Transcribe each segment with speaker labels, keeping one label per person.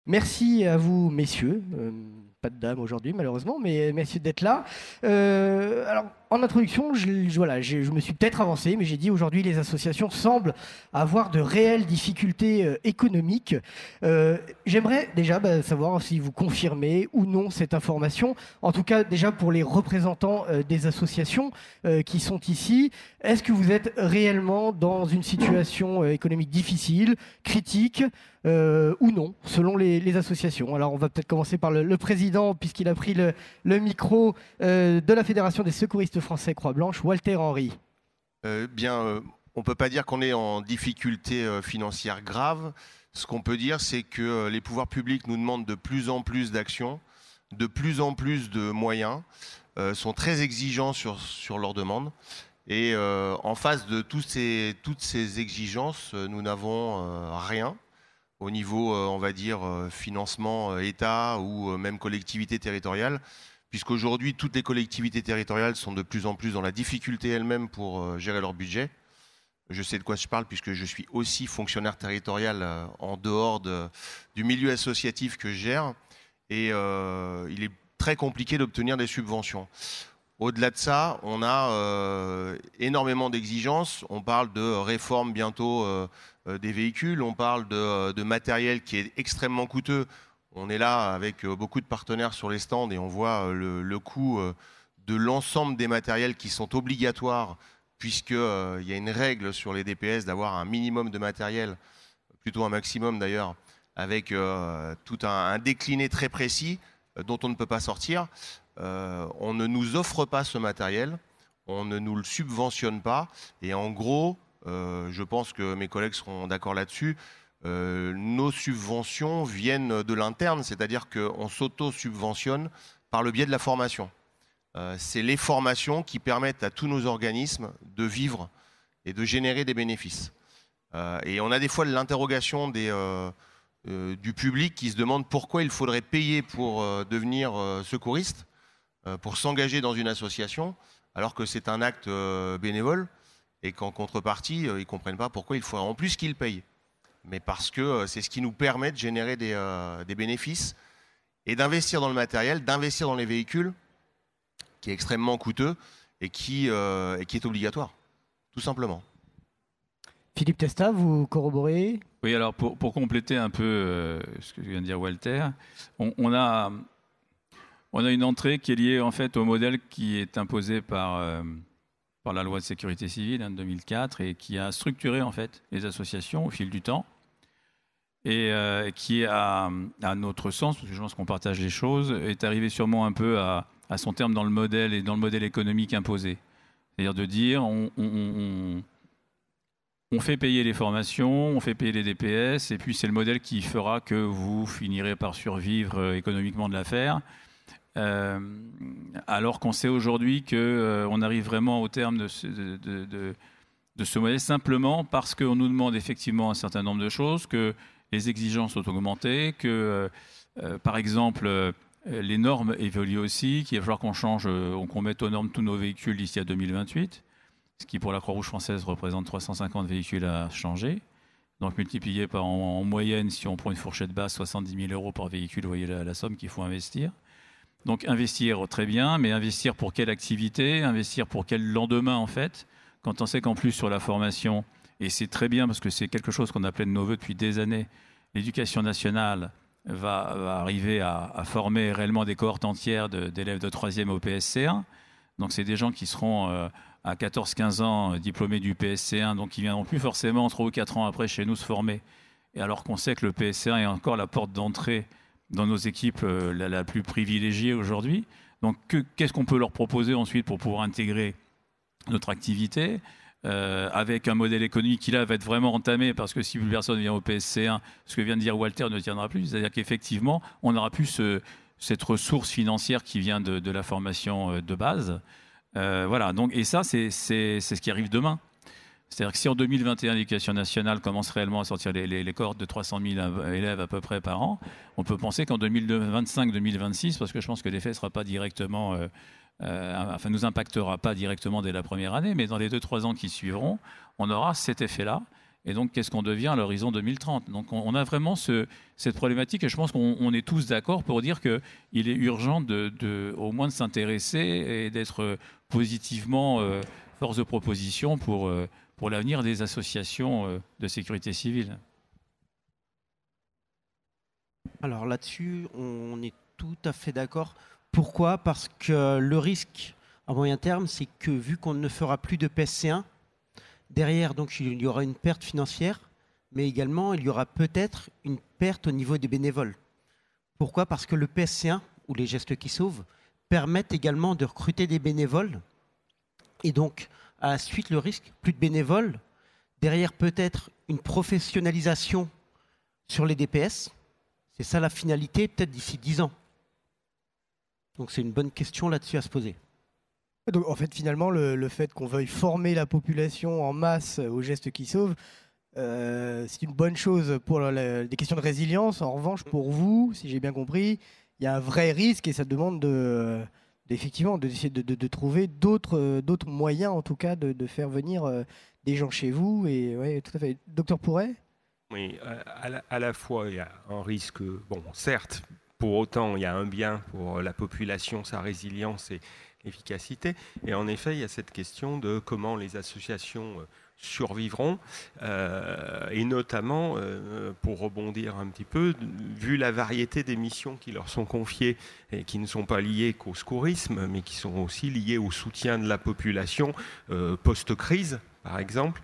Speaker 1: Merci à vous, messieurs. Pas de dames aujourd'hui, malheureusement, mais merci d'être là. Alors, en introduction, voilà, je me suis peut-être avancé, mais j'ai dit aujourd'hui les associations semblent avoir de réelles difficultés économiques. J'aimerais déjà savoir si vous confirmez ou non cette information. En tout cas, déjà pour les représentants des associations qui sont ici, est-ce que vous êtes réellement dans une situation économique difficile, critique ou non, selon les associations? Alors, on va peut-être commencer par le président, puisqu'il a pris le micro de la Fédération des secouristes français Croix-Blanche, Walter Henry.
Speaker 2: On ne peut pas dire qu'on est en difficulté financière grave. Ce qu'on peut dire, c'est que les pouvoirs publics nous demandent de plus en plus d'actions, de plus en plus de moyens, sont très exigeants sur leurs demandes. Et en face de toutes ces exigences, nous n'avons rien au niveau, on va dire, financement État ou même collectivité territoriale, puisqu'aujourd'hui, toutes les collectivités territoriales sont de plus en plus dans la difficulté elles-mêmes pour gérer leur budget. Je sais de quoi je parle, puisque je suis aussi fonctionnaire territorial en dehors du milieu associatif que je gère, et il est très compliqué d'obtenir des subventions. Au-delà de ça, on a énormément d'exigences. On parle de réforme bientôt des véhicules, on parle de matériel qui est extrêmement coûteux. On est là avec beaucoup de partenaires sur les stands et on voit le coût de l'ensemble des matériels qui sont obligatoires, puisqu'il y a une règle sur les DPS d'avoir un minimum de matériel, plutôt un maximum d'ailleurs, avec tout un décliné très précis dont on ne peut pas sortir. On ne nous offre pas ce matériel, on ne nous le subventionne pas, et en gros, je pense que mes collègues seront d'accord là-dessus, nos subventions viennent de l'interne, c'est-à-dire qu'on s'auto-subventionne par le biais de la formation. C'est les formations qui permettent à tous nos organismes de vivre et de générer des bénéfices. Et on a des fois l'interrogation du public qui se demande pourquoi il faudrait payer pour devenir secouriste, pour s'engager dans une association, alors que c'est un acte bénévole, et qu'en contrepartie, ils ne comprennent pas pourquoi il faudrait en plus qu'ils payent. Mais parce que c'est ce qui nous permet de générer des bénéfices et d'investir dans le matériel, d'investir dans les véhicules, qui est extrêmement coûteux et qui est obligatoire, tout simplement.
Speaker 1: Philippe Testa, vous corroborez?
Speaker 3: Oui, alors pour compléter un peu ce que vient de dire Walter, on a une entrée qui est liée en fait au modèle qui est imposé par la loi de sécurité civile de 2004 et qui a structuré en fait les associations au fil du temps et qui, à notre sens, parce que je pense qu'on partage les choses, est arrivé sûrement un peu à son terme dans le modèle et dans le modèle économique imposé. C'est-à-dire de dire on fait payer les formations, on fait payer les DPS, et puis c'est le modèle qui fera que vous finirez par survivre économiquement de l'affaire. Alors qu'on sait aujourd'hui qu'on arrive vraiment au terme de ce modèle simplement parce qu'on nous demande effectivement un certain nombre de choses, que les exigences ont augmenté, que par exemple les normes évoluent aussi, qu'il va falloir qu'on change, qu'on mette aux normes tous nos véhicules d'ici à 2028, ce qui pour la Croix-Rouge française représente 350 véhicules à changer. Donc multiplié par en moyenne, si on prend une fourchette basse, 70 000 € par véhicule, vous voyez la somme qu'il faut investir. Donc investir très bien, mais investir pour quelle activité? Investir pour quel lendemain en fait? Quand on sait qu'en plus sur la formation, et c'est très bien parce que c'est quelque chose qu'on appelait de nos voeux depuis des années, l'éducation nationale va arriver à former réellement des cohortes entières d'élèves de 3e au PSC1. Donc c'est des gens qui seront à 14-15 ans diplômés du PSC1, donc qui ne viendront plus forcément 3 ou 4 ans après chez nous se former. Et alors qu'on sait que le PSC1 est encore la porte d'entrée dans nos équipes la plus privilégiée aujourd'hui. Donc qu'est-ce qu'on peut leur proposer ensuite pour pouvoir intégrer notre activité avec un modèle économique qui là va être vraiment entamé, parce que si plus personne vient au PSC1, ce que vient de dire Walter ne tiendra plus, c'est-à-dire qu'effectivement on n'aura plus cette ressource financière qui vient de la formation de base. Voilà, donc, et ça c'est ce qui arrive demain. C'est-à-dire que si en 2021 l'éducation nationale commence réellement à sortir les cohortes de 300 000 élèves à peu près par an, on peut penser qu'en 2025-2026, parce que je pense que l'effet ne sera pas directement, nous impactera pas directement dès la première année, mais dans les 2-3 ans qui suivront, on aura cet effet-là. Et donc, qu'est-ce qu'on devient à l'horizon 2030 ? Donc, on a vraiment cette problématique et je pense qu'on est tous d'accord pour dire qu'il est urgent au moins de s'intéresser et d'être positivement force de proposition pour l'avenir des associations de sécurité civile.
Speaker 4: Alors là-dessus, on est tout à fait d'accord. Pourquoi ? Parce que le risque à moyen terme, c'est que vu qu'on ne fera plus de PSC1, derrière, donc, il y aura une perte financière, mais également, il y aura peut-être une perte au niveau des bénévoles. Pourquoi ? Parce que le PSC1, ou les gestes qui sauvent, permettent également de recruter des bénévoles. Et donc, à la suite, le risque, plus de bénévoles. Derrière, peut-être une professionnalisation sur les DPS. C'est ça la finalité, peut-être d'ici 10 ans. Donc, c'est une bonne question là-dessus à se poser.
Speaker 1: Donc, en fait, finalement, le fait qu'on veuille former la population en masse aux gestes qui sauvent, c'est une bonne chose pour des questions de résilience. En revanche, pour vous, si j'ai bien compris, il y a un vrai risque et ça demande effectivement d'essayer de trouver d'autres moyens, en tout cas, de faire venir des gens chez vous. Et ouais, tout à fait. Docteur Pourret ?
Speaker 5: Oui, à la fois, il y a un risque, bon, certes, pour autant, il y a un bien pour la population, sa résilience et efficacité. Et en effet, il y a cette question de comment les associations survivront, et notamment, pour rebondir un petit peu, vu la variété des missions qui leur sont confiées et qui ne sont pas liées qu'au secourisme, mais qui sont aussi liées au soutien de la population post-crise, par exemple,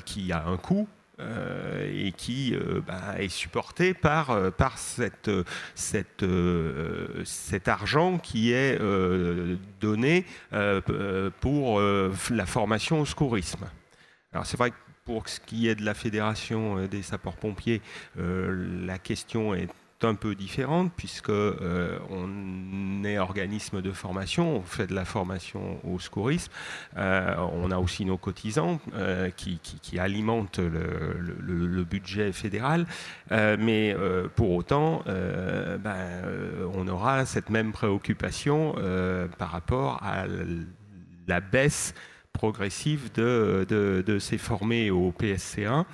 Speaker 5: qui a un coût, et qui est supporté par cet argent qui est donné pour la formation au secourisme. Alors c'est vrai que pour ce qui est de la Fédération des sapeurs-pompiers, la question est un peu différente puisque on est organisme de formation, on fait de la formation au secourisme, on a aussi nos cotisants qui alimentent le budget fédéral, mais pour autant on aura cette même préoccupation par rapport à la baisse progressive de ces formés au PSC1.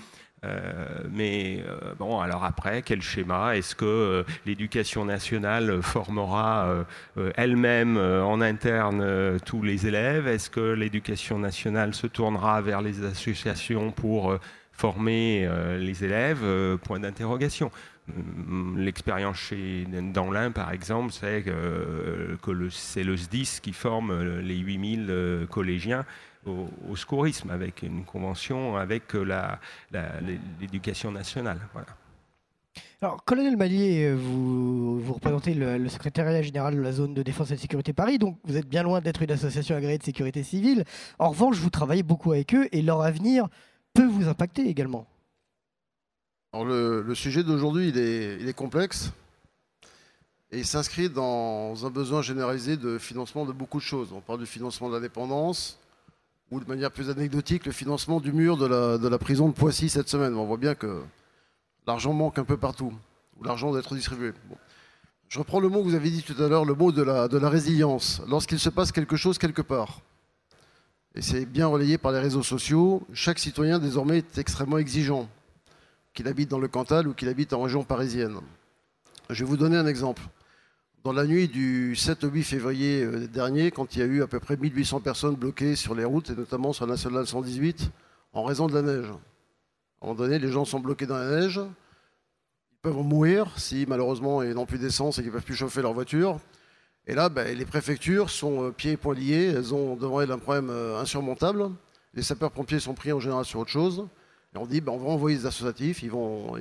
Speaker 5: Bon, alors après, quel schéma ? Est-ce que l'éducation nationale formera elle-même en interne tous les élèves ? Est-ce que l'éducation nationale se tournera vers les associations pour former les élèves ? Point d'interrogation. L'expérience dans l'Ain, par exemple, c'est que c'est le SDIS qui forme les 8000 collégiens au secourisme, avec une convention avec l'éducation nationale. Voilà.
Speaker 1: Alors, colonel Mallier, vous représentez le secrétariat général de la zone de défense et de sécurité Paris, donc vous êtes bien loin d'être une association agréée de sécurité civile. En revanche, vous travaillez beaucoup avec eux et leur avenir peut vous impacter également.
Speaker 6: Alors le sujet d'aujourd'hui, il est complexe et il s'inscrit dans un besoin généralisé de financement de beaucoup de choses. On parle du financement de la dépendance ou de manière plus anecdotique, le financement du mur de la prison de Poissy cette semaine. On voit bien que l'argent manque un peu partout, ou l'argent doit être distribué. Bon. Je reprends le mot que vous avez dit tout à l'heure, le mot de la résilience. Lorsqu'il se passe quelque chose quelque part, et c'est bien relayé par les réseaux sociaux, chaque citoyen désormais est extrêmement exigeant, qu'il habite dans le Cantal ou qu'il habite en région parisienne. Je vais vous donner un exemple. Dans la nuit du 7 au 8 février dernier, quand il y a eu à peu près 1800 personnes bloquées sur les routes, et notamment sur la nationale 118, en raison de la neige. À un moment donné, les gens sont bloqués dans la neige, ils peuvent mourir si malheureusement ils n'ont plus d'essence et qu'ils ne peuvent plus chauffer leur voiture. Et là, les préfectures sont pieds et poings liés, elles ont devant elles un problème insurmontable. Les sapeurs-pompiers sont pris en général sur autre chose. Et on dit, on va envoyer des associatifs, ils vont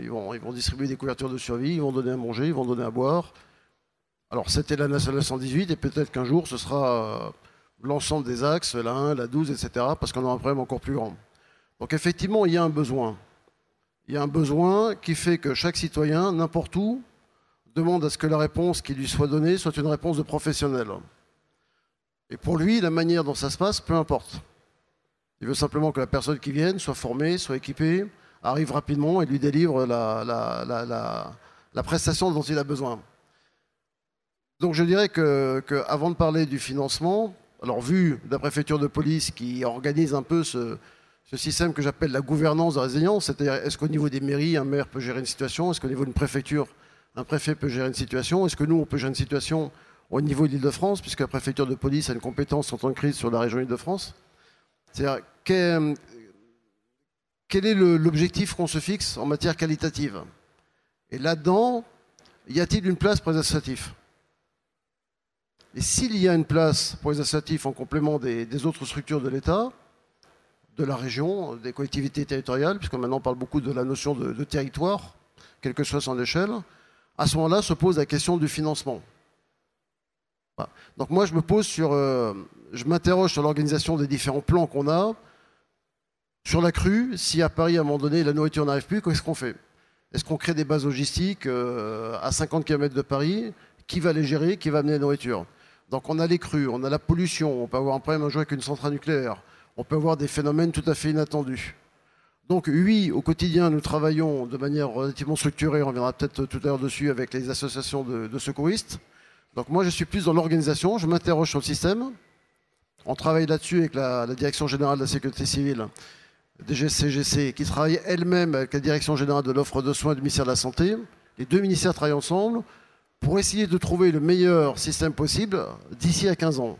Speaker 6: distribuer des couvertures de survie, ils vont donner à manger, ils vont donner à boire. Alors c'était la nationale 118 et peut-être qu'un jour ce sera l'ensemble des axes, la 1, la 12, etc. parce qu'on a un problème encore plus grand. Donc effectivement, il y a un besoin. Il y a un besoin qui fait que chaque citoyen, n'importe où, demande à ce que la réponse qui lui soit donnée soit une réponse de professionnel. Et pour lui, la manière dont ça se passe, peu importe. Il veut simplement que la personne qui vienne soit formée, soit équipée, arrive rapidement et lui délivre la prestation dont il a besoin. Donc je dirais qu'avant de parler du financement, alors vu la préfecture de police qui organise un peu ce ce système que j'appelle la gouvernance de résilience, c'est-à-dire est-ce qu'au niveau des mairies, un maire peut gérer une situation, est-ce qu'au niveau d'une préfecture, un préfet peut gérer une situation, est-ce que nous, on peut gérer une situation au niveau de l'Île-de-France, puisque la préfecture de police a une compétence en temps de crise sur la région Île-de-France. C'est-à-dire, quel est l'objectif qu'on se fixe en matière qualitative? Et là-dedans, y a-t-il une place pour les associatifs? Et s'il y a une place pour les associatifs en complément des autres structures de l'État, de la région, des collectivités territoriales, puisque maintenant on parle beaucoup de la notion de territoire, quelle que soit son échelle, à ce moment-là se pose la question du financement. Voilà. Donc moi je m'interroge sur l'organisation des différents plans qu'on a, sur la crue, si à Paris à un moment donné la nourriture n'arrive plus, qu'est-ce qu'on fait? Est-ce qu'on crée des bases logistiques à 50 km de Paris? Qui va les gérer? Qui va amener la nourriture? Donc on a les crues, on a la pollution, on peut avoir un problème à jouer avec une centrale nucléaire, on peut avoir des phénomènes tout à fait inattendus. Donc oui, au quotidien, nous travaillons de manière relativement structurée, on reviendra peut-être tout à l'heure dessus avec les associations de secouristes. Donc moi, je suis plus dans l'organisation, je m'interroge sur le système. On travaille là-dessus avec la Direction Générale de la Sécurité Civile, DGCGC, qui travaille elle-même avec la Direction Générale de l'Offre de Soins du ministère de la Santé. Les deux ministères travaillent ensemble pour essayer de trouver le meilleur système possible d'ici à 15 ans.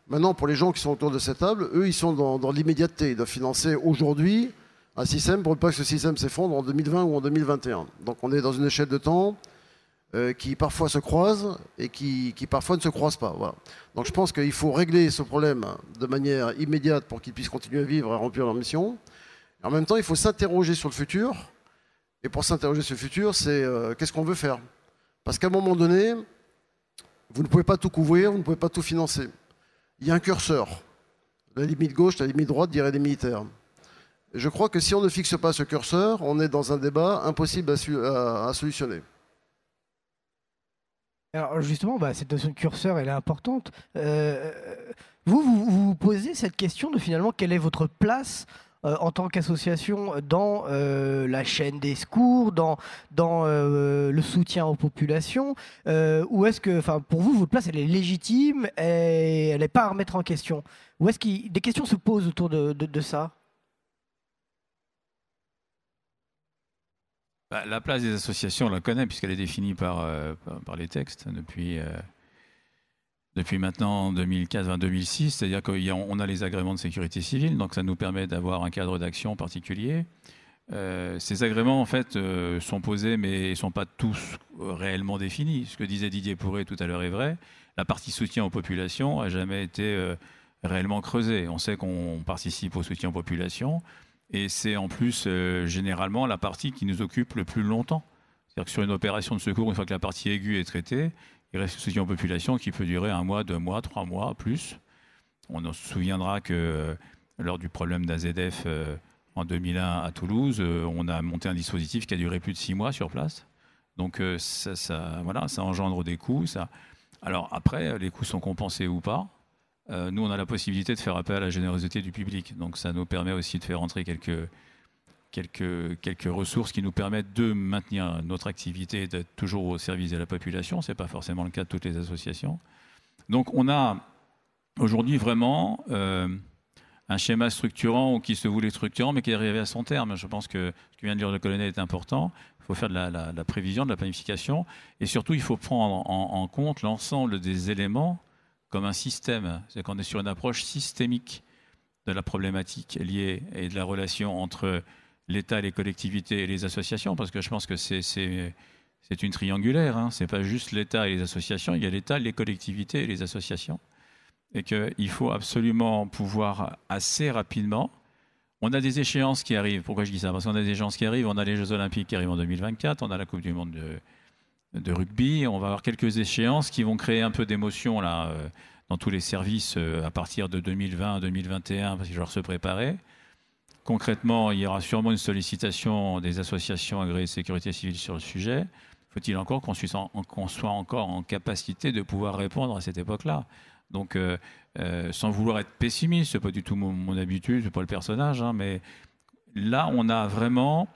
Speaker 6: Maintenant, pour les gens qui sont autour de cette table, eux, ils sont dans l'immédiateté. Ils doivent financer aujourd'hui un système pour ne pas que ce système s'effondre en 2020 ou en 2021. Donc on est dans une échelle de temps qui parfois se croise et qui parfois ne se croise pas. Voilà. Donc je pense qu'il faut régler ce problème de manière immédiate pour qu'ils puissent continuer à vivre et remplir leur mission. Et en même temps, il faut s'interroger sur le futur. Et pour s'interroger sur le futur, c'est qu'est-ce qu'on veut faire? Parce qu'à un moment donné, vous ne pouvez pas tout couvrir, vous ne pouvez pas tout financer. Il y a un curseur. La limite gauche, la limite droite, diraient les militaires. Et je crois que si on ne fixe pas ce curseur, on est dans un débat impossible à solutionner.
Speaker 1: Alors justement, cette notion de curseur, elle est importante. Vous posez cette question de finalement quelle est votre place en tant qu'association dans la chaîne des secours, dans le soutien aux populations, ou est-ce que, pour vous, votre place, elle est légitime et elle n'est pas à remettre en question? Ou est-ce que des questions se posent autour de ça?
Speaker 3: La place des associations, on la connaît puisqu'elle est définie par les textes depuis maintenant 2015-2006, c'est-à-dire qu'on a les agréments de sécurité civile, donc ça nous permet d'avoir un cadre d'action particulier. Ces agréments, en fait, sont posés, mais ne sont pas tous réellement définis. Ce que disait Didier Pourret tout à l'heure est vrai. La partie soutien aux populations n'a jamais été réellement creusée. On sait qu'on participe au soutien aux populations, et c'est en plus généralement la partie qui nous occupe le plus longtemps. C'est-à-dire que sur une opération de secours, une fois que la partie aiguë est traitée, il reste le soutien aux populations qui peut durer 1 mois, 2 mois, 3 mois, plus. On se souviendra que lors du problème d'AZF en 2001 à Toulouse, on a monté un dispositif qui a duré plus de 6 mois sur place. Donc ça engendre des coûts. Alors après, les coûts sont compensés ou pas. Nous, on a la possibilité de faire appel à la générosité du public. Donc ça nous permet aussi de faire entrer quelques ressources qui nous permettent de maintenir notre activité et d'être toujours au service de la population. Ce n'est pas forcément le cas de toutes les associations. Donc on a aujourd'hui vraiment un schéma structurant ou qui se voulait structurant mais qui est arrivé à son terme. Je pense que ce que vient de dire le colonel est important. Il faut faire de la prévision, de la planification et surtout il faut prendre en compte l'ensemble des éléments comme un système. C'est qu'on est sur une approche systémique de la problématique liée et de la relation entre l'État, les collectivités et les associations, parce que je pense que c'est une triangulaire. Hein. Ce n'est pas juste l'État et les associations, il y a l'État, les collectivités et les associations. Et qu'il faut absolument pouvoir assez rapidement... On a des échéances qui arrivent. Pourquoi je dis ça? Parce qu'on a des échéances qui arrivent. On a les Jeux Olympiques qui arrivent en 2024, on a la Coupe du Monde de rugby. On va avoir quelques échéances qui vont créer un peu d'émotion là, dans tous les services à partir de 2020, 2021, parce qu'ils doivent se préparer. Concrètement, il y aura sûrement une sollicitation des associations agréées de sécurité civile sur le sujet. Faut-il encore qu'on soit encore en capacité de pouvoir répondre à cette époque-là? Donc, sans vouloir être pessimiste, c'est pas du tout mon habitude, c'est pas le personnage, hein, mais là, on a vraiment...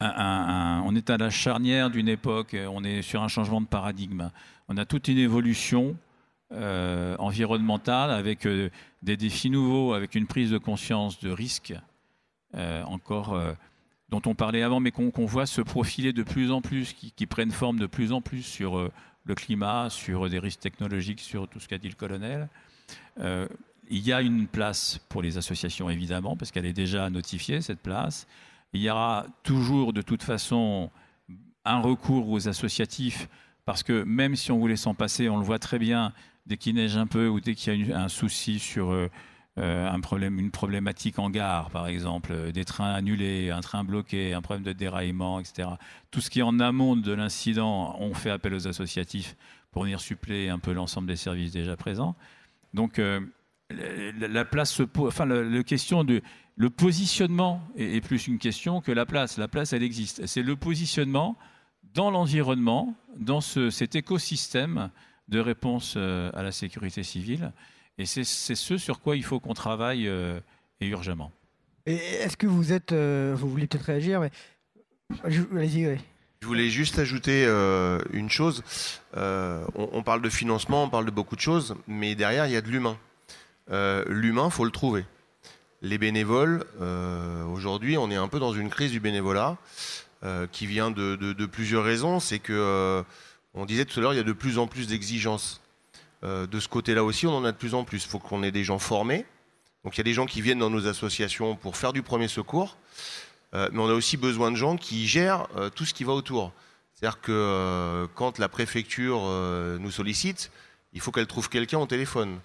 Speaker 3: on est à la charnière d'une époque, on est sur un changement de paradigme. On a toute une évolution environnementale, avec des défis nouveaux, avec une prise de conscience de risque dont on parlait avant, mais qu'on voit se profiler de plus en plus, qui prennent forme de plus en plus sur le climat, sur des risques technologiques, sur tout ce qu'a dit le colonel. Il y a une place pour les associations, évidemment, parce qu'elle est déjà notifiée, cette place. Il y aura toujours, de toute façon, un recours aux associatifs, parce que même si on voulait s'en passer, on le voit très bien, dès qu'il neige un peu ou dès qu'il y a un souci sur une problématique en gare, par exemple, des trains annulés, un train bloqué, un problème de déraillement, etc. Tout ce qui est en amont de l'incident, on fait appel aux associatifs pour venir suppléer un peu l'ensemble des services déjà présents. Donc, la place le positionnement est plus une question que la place. La place, elle existe. C'est le positionnement dans l'environnement, dans cet écosystème de réponse à la sécurité civile. Et c'est ce sur quoi il faut qu'on travaille et urgemment.
Speaker 1: Et est-ce que vous êtes... vous voulez peut-être réagir, mais... Allez-y, ouais.
Speaker 2: Je voulais juste ajouter une chose. On parle de financement, on parle de beaucoup de choses, mais derrière, il y a de l'humain. L'humain, il faut le trouver. Les bénévoles, aujourd'hui, on est un peu dans une crise du bénévolat qui vient de plusieurs raisons. C'est que, on disait tout à l'heure, il y a de plus en plus d'exigences. De ce côté-là aussi, on en a de plus en plus. Il faut qu'on ait des gens formés. Donc il y a des gens qui viennent dans nos associations pour faire du premier secours. Mais on a aussi besoin de gens qui gèrent tout ce qui va autour. C'est-à-dire que quand la préfecture nous sollicite, il faut qu'elle trouve quelqu'un au téléphone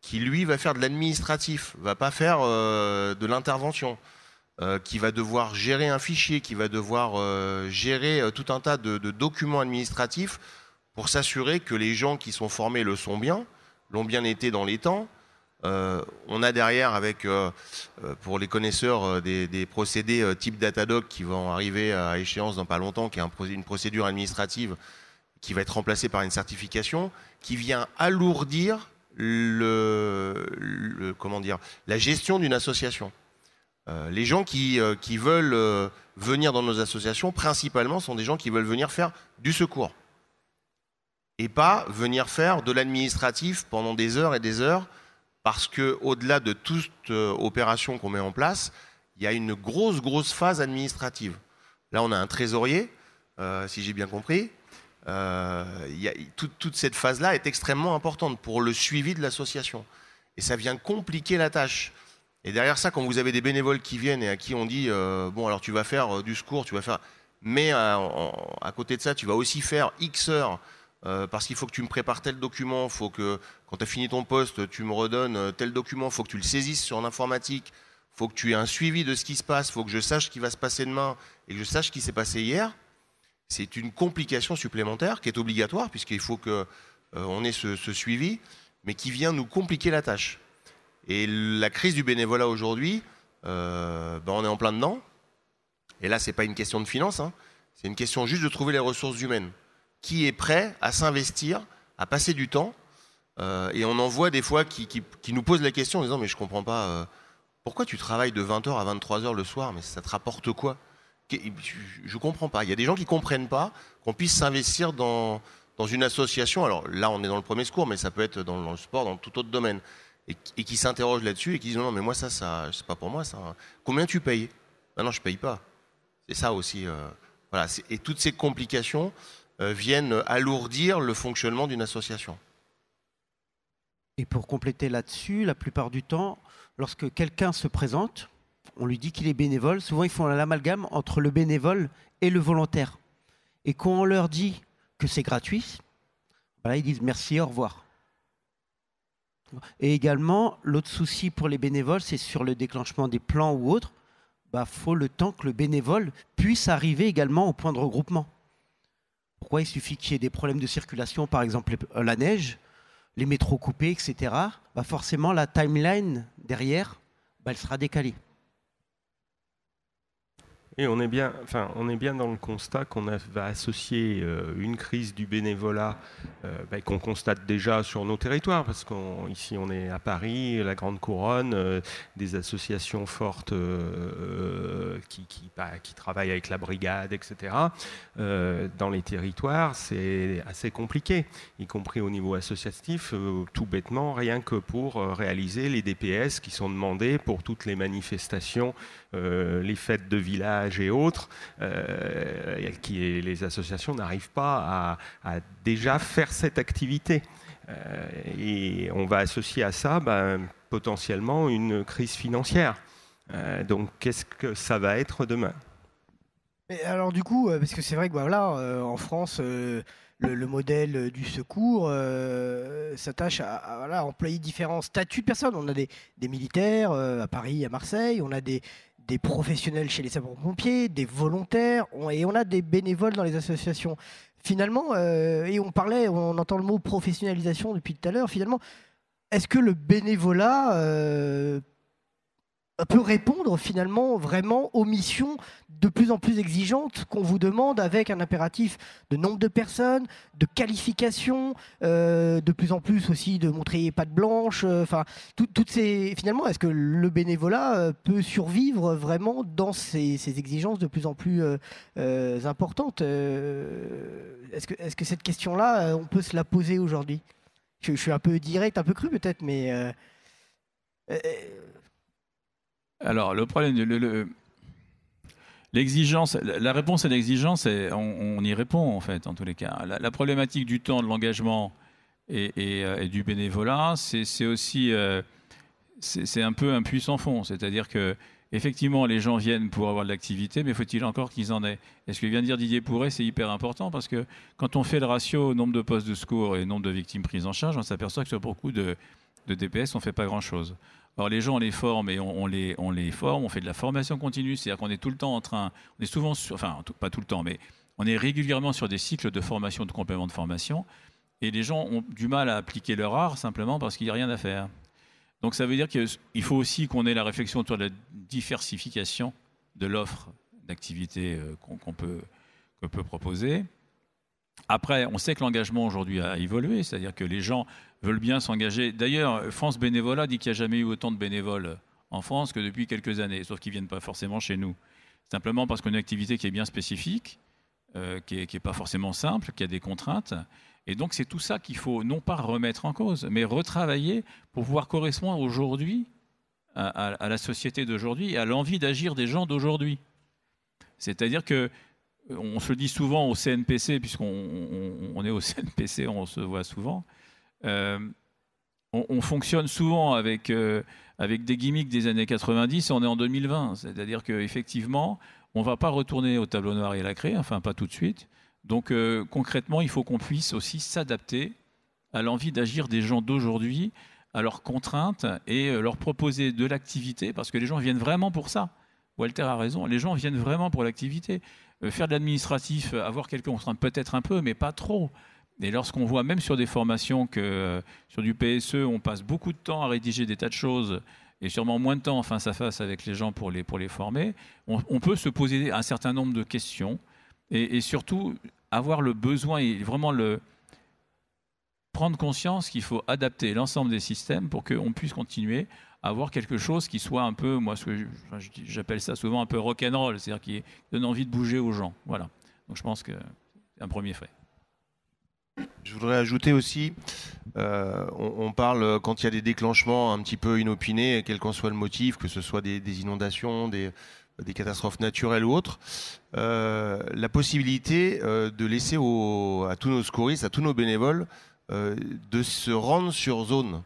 Speaker 2: qui, lui, va faire de l'administratif, va pas faire de l'intervention, qui va devoir gérer un fichier, qui va devoir gérer tout un tas de documents administratifs pour s'assurer que les gens qui sont formés le sont bien, l'ont bien été dans les temps. On a derrière, avec, pour les connaisseurs, des procédés type Datadog qui vont arriver à échéance dans pas longtemps, qui est une procédure administrative qui va être remplacée par une certification, qui vient alourdir la gestion d'une association. Les gens qui veulent venir dans nos associations, principalement, sont des gens qui veulent venir faire du secours. Et pas venir faire de l'administratif pendant des heures et des heures, parce qu'au-delà de toute opération qu'on met en place, il y a une grosse phase administrative. Là, on a un trésorier, si j'ai bien compris. Toute cette phase-là est extrêmement importante pour le suivi de l'association. Et ça vient compliquer la tâche. Et derrière ça, quand vous avez des bénévoles qui viennent et à qui on dit bon, alors tu vas faire du secours, tu vas faire... mais à côté de ça, tu vas aussi faire X heures parce qu'il faut que tu me prépares tel document, il faut que quand tu as fini ton poste, tu me redonnes tel document, il faut que tu le saisisses sur l'informatique, il faut que tu aies un suivi de ce qui se passe, il faut que je sache ce qui va se passer demain et que je sache ce qui s'est passé hier. C'est une complication supplémentaire qui est obligatoire puisqu'il faut qu'on ait ce suivi, mais qui vient nous compliquer la tâche. Et la crise du bénévolat aujourd'hui, on est en plein dedans. Et là, ce n'est pas une question de finance, hein. C'est une question juste de trouver les ressources humaines. Qui est prêt à s'investir, à passer du temps et on en voit des fois qui nous posent la question en disant mais je ne comprends pas, pourquoi tu travailles de 20h à 23h le soir, mais ça te rapporte quoi? Je ne comprends pas. Il y a des gens qui ne comprennent pas qu'on puisse s'investir dans une association. Alors là, on est dans le premier secours, mais ça peut être dans le sport, dans tout autre domaine. Et qui s'interrogent là-dessus et qui disent non, mais moi, ça c'est pas pour moi. Ça. Combien tu payes? Non, je ne paye pas. C'est ça aussi. Voilà. Et toutes ces complications viennent alourdir le fonctionnement d'une association.
Speaker 4: Et pour compléter là-dessus, la plupart du temps, lorsque quelqu'un se présente, on lui dit qu'il est bénévole. Souvent, ils font l'amalgame entre le bénévole et le volontaire. Et quand on leur dit que c'est gratuit, voilà, ils disent merci, au revoir. Et également, l'autre souci pour les bénévoles, c'est sur le déclenchement des plans ou autres, faut le temps que le bénévole puisse arriver également au point de regroupement. Pourquoi? Il suffit qu'il y ait des problèmes de circulation, par exemple la neige, les métros coupés, etc. Forcément, la timeline derrière, elle sera décalée.
Speaker 5: Et on est bien dans le constat qu'on va associer une crise du bénévolat qu'on constate déjà sur nos territoires, parce qu'ici on est à Paris, la Grande Couronne, des associations fortes qui travaillent avec la brigade, etc. Dans les territoires, c'est assez compliqué, y compris au niveau associatif, tout bêtement, rien que pour réaliser les DPS qui sont demandés pour toutes les manifestations, les fêtes de village et autres, les associations n'arrivent pas à déjà faire cette activité. Et on va associer à ça potentiellement une crise financière. Donc qu'est-ce que ça va être demain ?
Speaker 1: Et alors du coup, parce que c'est vrai que en France, le modèle du secours s'attache à employer différents statuts de personnes. On a des militaires à Paris, à Marseille, on a des professionnels chez les sapeurs-pompiers, des volontaires, et on a des bénévoles dans les associations. Finalement, et on entend le mot professionnalisation depuis tout à l'heure, finalement, est-ce que le bénévolat peut répondre finalement vraiment aux missions de plus en plus exigeantes qu'on vous demande, avec un impératif de nombre de personnes, de qualification, de plus en plus aussi de montrer patte blanche, toutes ces... Finalement, est-ce que le bénévolat peut survivre vraiment dans ces exigences de plus en plus importantes est-ce que cette question-là, on peut se la poser aujourd'hui ? Je suis un peu direct, un peu cru peut-être, mais...
Speaker 3: Alors, le problème, l'exigence, la réponse à l'exigence, on y répond en fait, en tous les cas. La problématique du temps, de l'engagement et du bénévolat, c'est aussi c'est un peu un puits sans fond. C'est-à-dire que effectivement, les gens viennent pour avoir de l'activité, mais faut-il encore qu'ils en aient ? Et ce que vient de dire Didier Pourret, c'est hyper important, parce que quand on fait le ratio nombre de postes de secours et nombre de victimes prises en charge, on s'aperçoit que sur beaucoup de DPS, on ne fait pas grand-chose. Alors les gens, on les forme et on les forme, on fait de la formation continue, c'est-à-dire qu'on est tout le temps on est souvent pas tout le temps, mais on est régulièrement sur des cycles de formation, de complément de formation, et les gens ont du mal à appliquer leur art simplement parce qu'il n'y a rien à faire. Donc ça veut dire qu'il faut aussi qu'on ait la réflexion autour de la diversification de l'offre d'activités qu'on peut proposer. Après, on sait que l'engagement aujourd'hui a évolué, c'est-à-dire que les gens veulent bien s'engager. D'ailleurs, France Bénévolat dit qu'il n'y a jamais eu autant de bénévoles en France que depuis quelques années, sauf qu'ils ne viennent pas forcément chez nous. Simplement parce qu'on a une activité qui est bien spécifique, qui n'est pas forcément simple, qui a des contraintes. Et donc, c'est tout ça qu'il faut non pas remettre en cause, mais retravailler pour pouvoir correspondre aujourd'hui à la société d'aujourd'hui et à l'envie d'agir des gens d'aujourd'hui. C'est-à-dire que on se le dit souvent au CNPC, puisqu'on est au CNPC, on se voit souvent. On fonctionne souvent avec des gimmicks des années 90 et on est en 2020. C'est-à-dire qu'effectivement, on ne va pas retourner au tableau noir et à la craie, enfin pas tout de suite. Donc concrètement, il faut qu'on puisse aussi s'adapter à l'envie d'agir des gens d'aujourd'hui, à leurs contraintes et leur proposer de l'activité, parce que les gens viennent vraiment pour ça. Walter a raison, les gens viennent vraiment pour l'activité. Faire de l'administratif, avoir quelques contraintes peut-être un peu, mais pas trop. Et lorsqu'on voit même sur des formations que sur du PSE, on passe beaucoup de temps à rédiger des tas de choses et sûrement moins de temps face à face avec les gens pour les former, on peut se poser un certain nombre de questions et surtout avoir le besoin et vraiment prendre conscience qu'il faut adapter l'ensemble des systèmes pour qu'on puisse continuer à avoir quelque chose qui soit un peu, moi, j'appelle ça souvent un peu rock'n'roll, c'est-à-dire qui donne envie de bouger aux gens. Voilà. Donc je pense que c'est un premier fait.
Speaker 2: Je voudrais ajouter aussi, on parle quand il y a des déclenchements un petit peu inopinés, quel qu'en soit le motif, que ce soit des inondations, des catastrophes naturelles ou autres, la possibilité de laisser à tous nos secouristes, à tous nos bénévoles, de se rendre sur zone.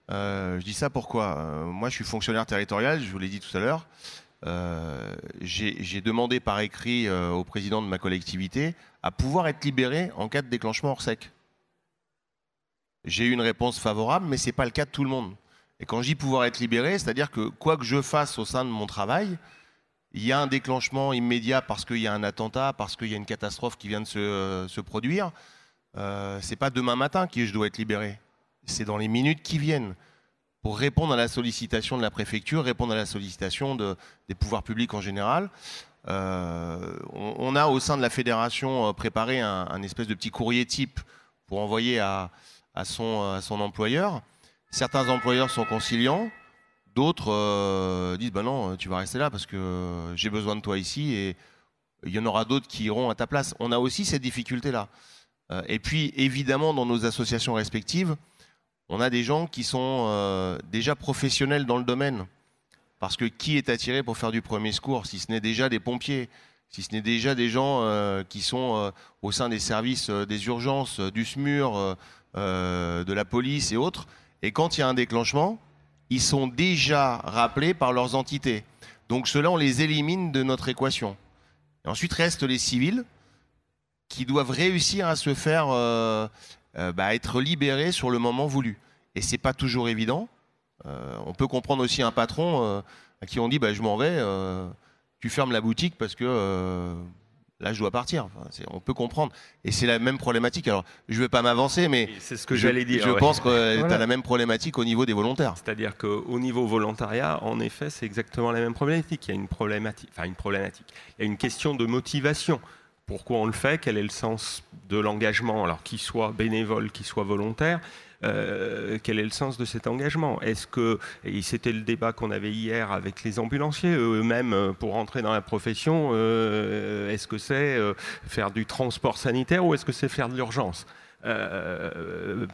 Speaker 2: Je dis ça pourquoi moi je suis fonctionnaire territorial, je vous l'ai dit tout à l'heure. J'ai demandé par écrit au président de ma collectivité à pouvoir être libéré en cas de déclenchement hors sec. J'ai eu une réponse favorable, mais ce n'est pas le cas de tout le monde. Et quand je dis pouvoir être libéré, c'est-à-dire que quoi que je fasse au sein de mon travail, il y a un déclenchement immédiat parce qu'il y a un attentat, parce qu'il y a une catastrophe qui vient de se produire. Ce n'est pas demain matin que je dois être libéré. C'est dans les minutes qui viennent pour répondre à la sollicitation de la préfecture, répondre à la sollicitation des pouvoirs publics en général. On a au sein de la fédération préparé un espèce de petit courrier type pour envoyer à son employeur. Certains employeurs sont conciliants, d'autres disent bah non, tu vas rester là parce que j'ai besoin de toi ici, et il y en aura d'autres qui iront à ta place. On a aussi cette difficulté-là. Et puis évidemment, dans nos associations respectives, on a des gens qui sont déjà professionnels dans le domaine. Parce que qui est attiré pour faire du premier secours, si ce n'est déjà des pompiers, si ce n'est déjà des gens qui sont au sein des services des urgences, du SMUR, de la police et autres. Et quand il y a un déclenchement, ils sont déjà rappelés par leurs entités. Donc ceux-là, on les élimine de notre équation. Et ensuite restent les civils qui doivent réussir à se faire être libérés sur le moment voulu. Et c'est pas toujours évident. On peut comprendre aussi un patron à qui on dit je m'en vais, tu fermes la boutique parce que là je dois partir. Enfin, on peut comprendre. Et c'est la même problématique. Alors je ne vais pas m'avancer, mais
Speaker 5: c'est ce que j'allais dire.
Speaker 2: Je pense que tu as la même problématique au niveau des volontaires.
Speaker 5: C'est-à-dire qu'au niveau volontariat, en effet, c'est exactement la même problématique. Il y a une problématique. Il y a une question de motivation. Pourquoi on le fait? Quel est le sens de l'engagement? Alors qu'il soit bénévole, qu'il soit volontaire. Quel est le sens de cet engagement? Est-ce que, et c'était le débat qu'on avait hier avec les ambulanciers eux-mêmes pour entrer dans la profession, est-ce que c'est faire du transport sanitaire ou est-ce que c'est faire de l'urgence?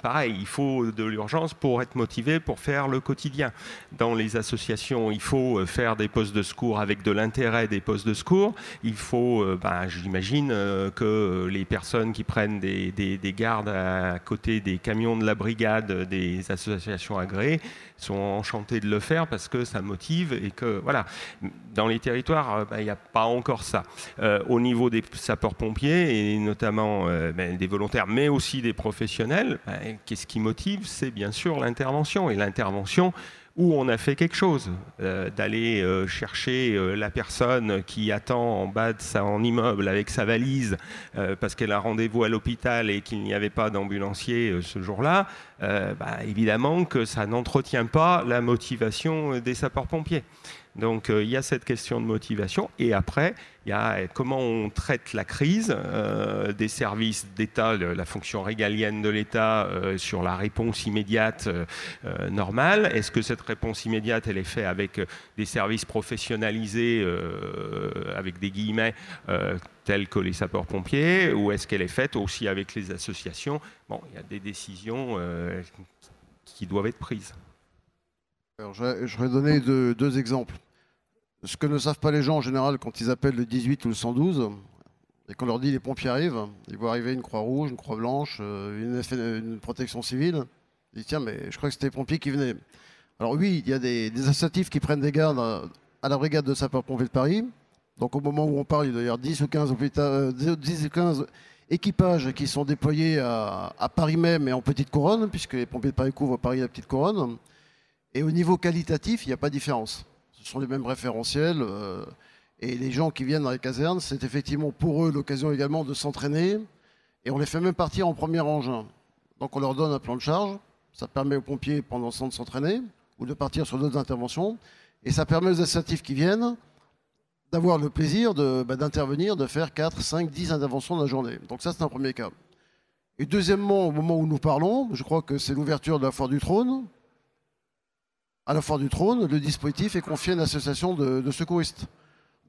Speaker 5: Pareil, il faut de l'urgence pour être motivé, pour faire le quotidien. Dans les associations, il faut faire des postes de secours avec de l'intérêt des postes de secours. Il faut, j'imagine que les personnes qui prennent des gardes à côté des camions de la brigade des associations agréées sont enchantées de le faire parce que ça motive et que, voilà. Dans les territoires, il n'y a pas encore ça. Au niveau des sapeurs-pompiers et notamment des volontaires, mais aussi des professionnels, qu'est-ce qui motive? C'est bien sûr l'intervention. Et l'intervention où on a fait quelque chose, d'aller chercher la personne qui attend en bas de son immeuble avec sa valise parce qu'elle a rendez-vous à l'hôpital et qu'il n'y avait pas d'ambulancier ce jour-là, évidemment que ça n'entretient pas la motivation des sapeurs-pompiers. Donc il y a cette question de motivation, et après il y a comment on traite la crise des services d'État, la fonction régalienne de l'État sur la réponse immédiate normale. Est-ce que cette réponse immédiate elle est faite avec des services professionnalisés avec des guillemets tels que les sapeurs-pompiers, ou est-ce qu'elle est faite aussi avec les associations? Bon, il y a des décisions qui doivent être prises.
Speaker 6: Alors, je vais donner deux exemples. Ce que ne savent pas les gens en général quand ils appellent le 18 ou le 112, et qu'on leur dit les pompiers arrivent, ils voient arriver une croix rouge, une croix blanche, une protection civile. Ils disent tiens, mais je crois que c'était les pompiers qui venaient. Alors oui, il y a des associatifs qui prennent des gardes à la brigade de sapeurs-pompiers de Paris. Donc au moment où on parle, il doit y avoir 10 ou 15 équipages qui sont déployés à Paris même et en Petite Couronne, puisque les pompiers de Paris couvrent Paris et la Petite Couronne. Et au niveau qualitatif, il n'y a pas de différence. Ce sont les mêmes référentiels. Et les gens qui viennent dans les casernes, c'est effectivement pour eux l'occasion également de s'entraîner. Et on les fait même partir en premier engin. Donc on leur donne un plan de charge. Ça permet aux pompiers pendant ce temps de s'entraîner ou de partir sur d'autres interventions. Et ça permet aux associatifs qui viennent d'avoir le plaisir d'intervenir, de faire 4, 5, 10 interventions dans la journée. Donc ça, c'est un premier cas. Et deuxièmement, au moment où nous parlons, je crois que c'est l'ouverture de la Foire du Trône. À la Foire du Trône, le dispositif est confié à une association de secouristes.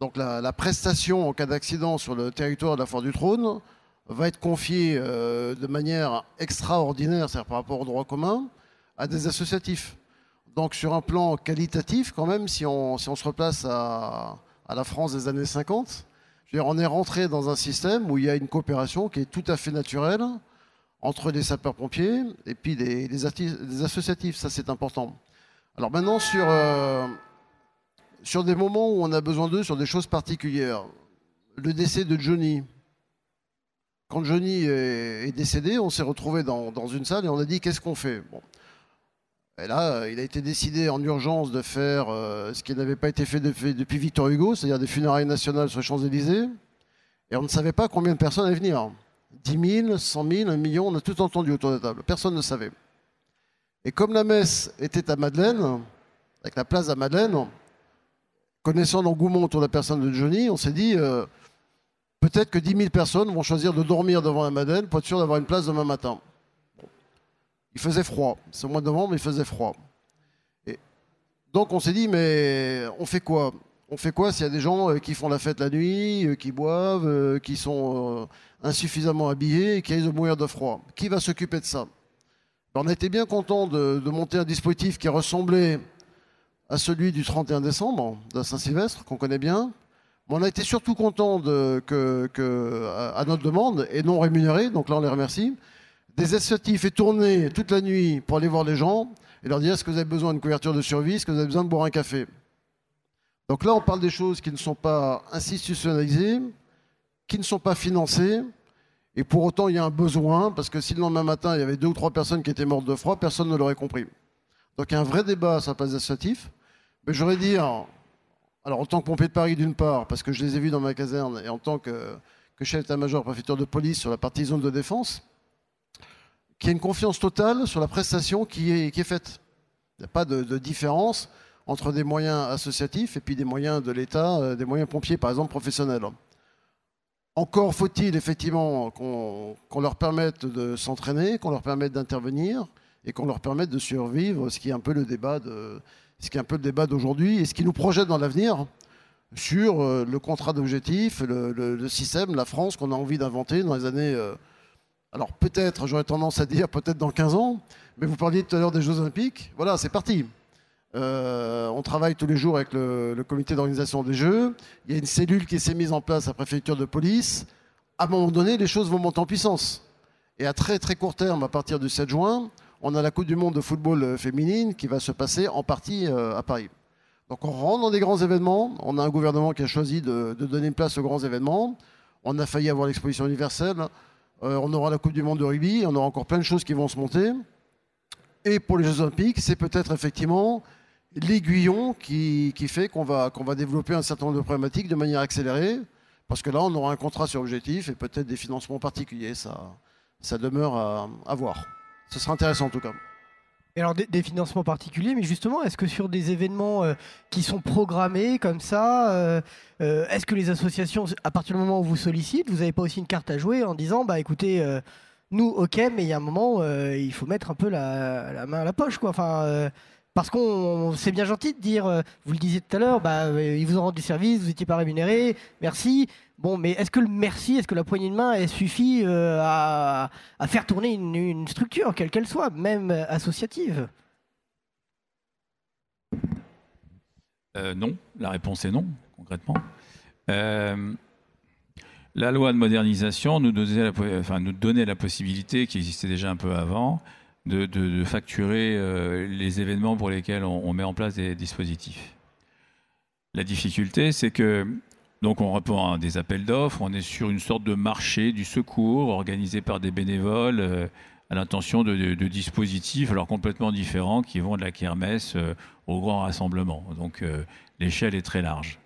Speaker 6: Donc la prestation en cas d'accident sur le territoire de la Foire du Trône va être confiée de manière extraordinaire, c'est-à-dire par rapport au droit commun, à des associatifs. Donc sur un plan qualitatif, quand même, si on se replace à la France des années 50, je veux dire, on est rentré dans un système où il y a une coopération qui est tout à fait naturelle entre les sapeurs-pompiers et puis les associatifs. Ça, c'est important. Alors maintenant, sur des moments où on a besoin d'eux, sur des choses particulières, le décès de Johnny. Quand Johnny est décédé, on s'est retrouvé dans une salle et on a dit qu'est-ce qu'on fait? Bon. Et là, il a été décidé en urgence de faire ce qui n'avait pas été fait depuis Victor Hugo, c'est-à-dire des funérailles nationales sur les Champs-Élysées. Et on ne savait pas combien de personnes allaient venir. 10 000, 100 000, 1 million, on a tout entendu autour de la table. Personne ne savait. Et comme la messe était à Madeleine, avec la place à Madeleine, connaissant l'engouement autour de la personne de Johnny, on s'est dit peut-être que 10 000 personnes vont choisir de dormir devant la Madeleine pour être sûr d'avoir une place demain matin. Il faisait froid. C'est au mois de novembre, mais il faisait froid. Et donc on s'est dit, mais on fait quoi? On fait quoi s'il y a des gens qui font la fête la nuit, qui boivent, qui sont insuffisamment habillés et qui risquent de mourir de froid? Qui va s'occuper de ça? On a été bien content de monter un dispositif qui ressemblait à celui du 31 décembre, de Saint-Sylvestre, qu'on connaît bien. Mais on a été surtout content à notre demande, et non rémunérés, donc là on les remercie, des associatifs et tourner toute la nuit pour aller voir les gens et leur dire est-ce que vous avez besoin d'une couverture de survie, est-ce que vous avez besoin de boire un café. Donc là on parle des choses qui ne sont pas institutionnalisées, qui ne sont pas financées, et pour autant il y a un besoin, parce que si le lendemain matin il y avait 2 ou 3 personnes qui étaient mortes de froid, personne ne l'aurait compris. Donc il y a un vrai débat sur la place des associatifs. Mais j'aurais dire, alors en tant que pompier de Paris d'une part, parce que je les ai vus dans ma caserne, et en tant que chef d'état-major préfecture de police sur la partie zone de défense, qu'il y a une confiance totale sur la prestation qui est faite. Il n'y a pas de différence entre des moyens associatifs et puis des moyens de l'État, des moyens pompiers par exemple professionnels. Encore faut-il effectivement qu'on leur permette de s'entraîner, qu'on leur permette d'intervenir et qu'on leur permette de survivre, ce qui est un peu le débat d'aujourd'hui et ce qui nous projette dans l'avenir sur le contrat d'objectifs, le système, la France qu'on a envie d'inventer dans les années... alors peut-être, j'aurais tendance à dire peut-être dans 15 ans, mais vous parliez tout à l'heure des Jeux Olympiques, voilà, c'est parti. On travaille tous les jours avec le comité d'organisation des Jeux, il y a une cellule qui s'est mise en place à la préfecture de police. À un moment donné, les choses vont monter en puissance. Et à très très court terme, à partir du 7 juin, on a la Coupe du Monde de football féminine qui va se passer en partie à Paris. Donc on rentre dans des grands événements, on a un gouvernement qui a choisi de donner une place aux grands événements, on a failli avoir l'exposition universelle, on aura la Coupe du Monde de rugby, on aura encore plein de choses qui vont se monter. Et pour les Jeux Olympiques, c'est peut-être effectivement l'aiguillon qui fait qu'on va développer un certain nombre de problématiques de manière accélérée, parce que là on aura un contrat sur objectif et peut-être des financements particuliers, ça demeure à voir. Ce sera intéressant en tout cas.
Speaker 1: Et alors des financements particuliers, mais justement, est-ce que sur des événements qui sont programmés comme ça, est-ce que les associations, à partir du moment où vous sollicitent, vous n'avez pas aussi une carte à jouer en disant, bah écoutez, nous, ok, mais il y a un moment, il faut mettre un peu la main à la poche, quoi. Enfin, parce qu'on c'est bien gentil de dire, vous le disiez tout à l'heure, bah, ils vous ont rendu service, vous n'étiez pas rémunéré, merci. Bon, mais est-ce que le merci, est-ce que la poignée de main, elle suffit à faire tourner une structure, quelle qu'elle soit, même associative?
Speaker 3: Non, la réponse est non, concrètement. La loi de modernisation nous donnait la possibilité, qui existait déjà un peu avant, de facturer les événements pour lesquels on met en place des dispositifs. La difficulté, c'est que donc on répond à des appels d'offres, on est sur une sorte de marché du secours organisé par des bénévoles à l'intention de dispositifs alors complètement différents qui vont de la kermesse au grand rassemblement. Donc l'échelle est très large.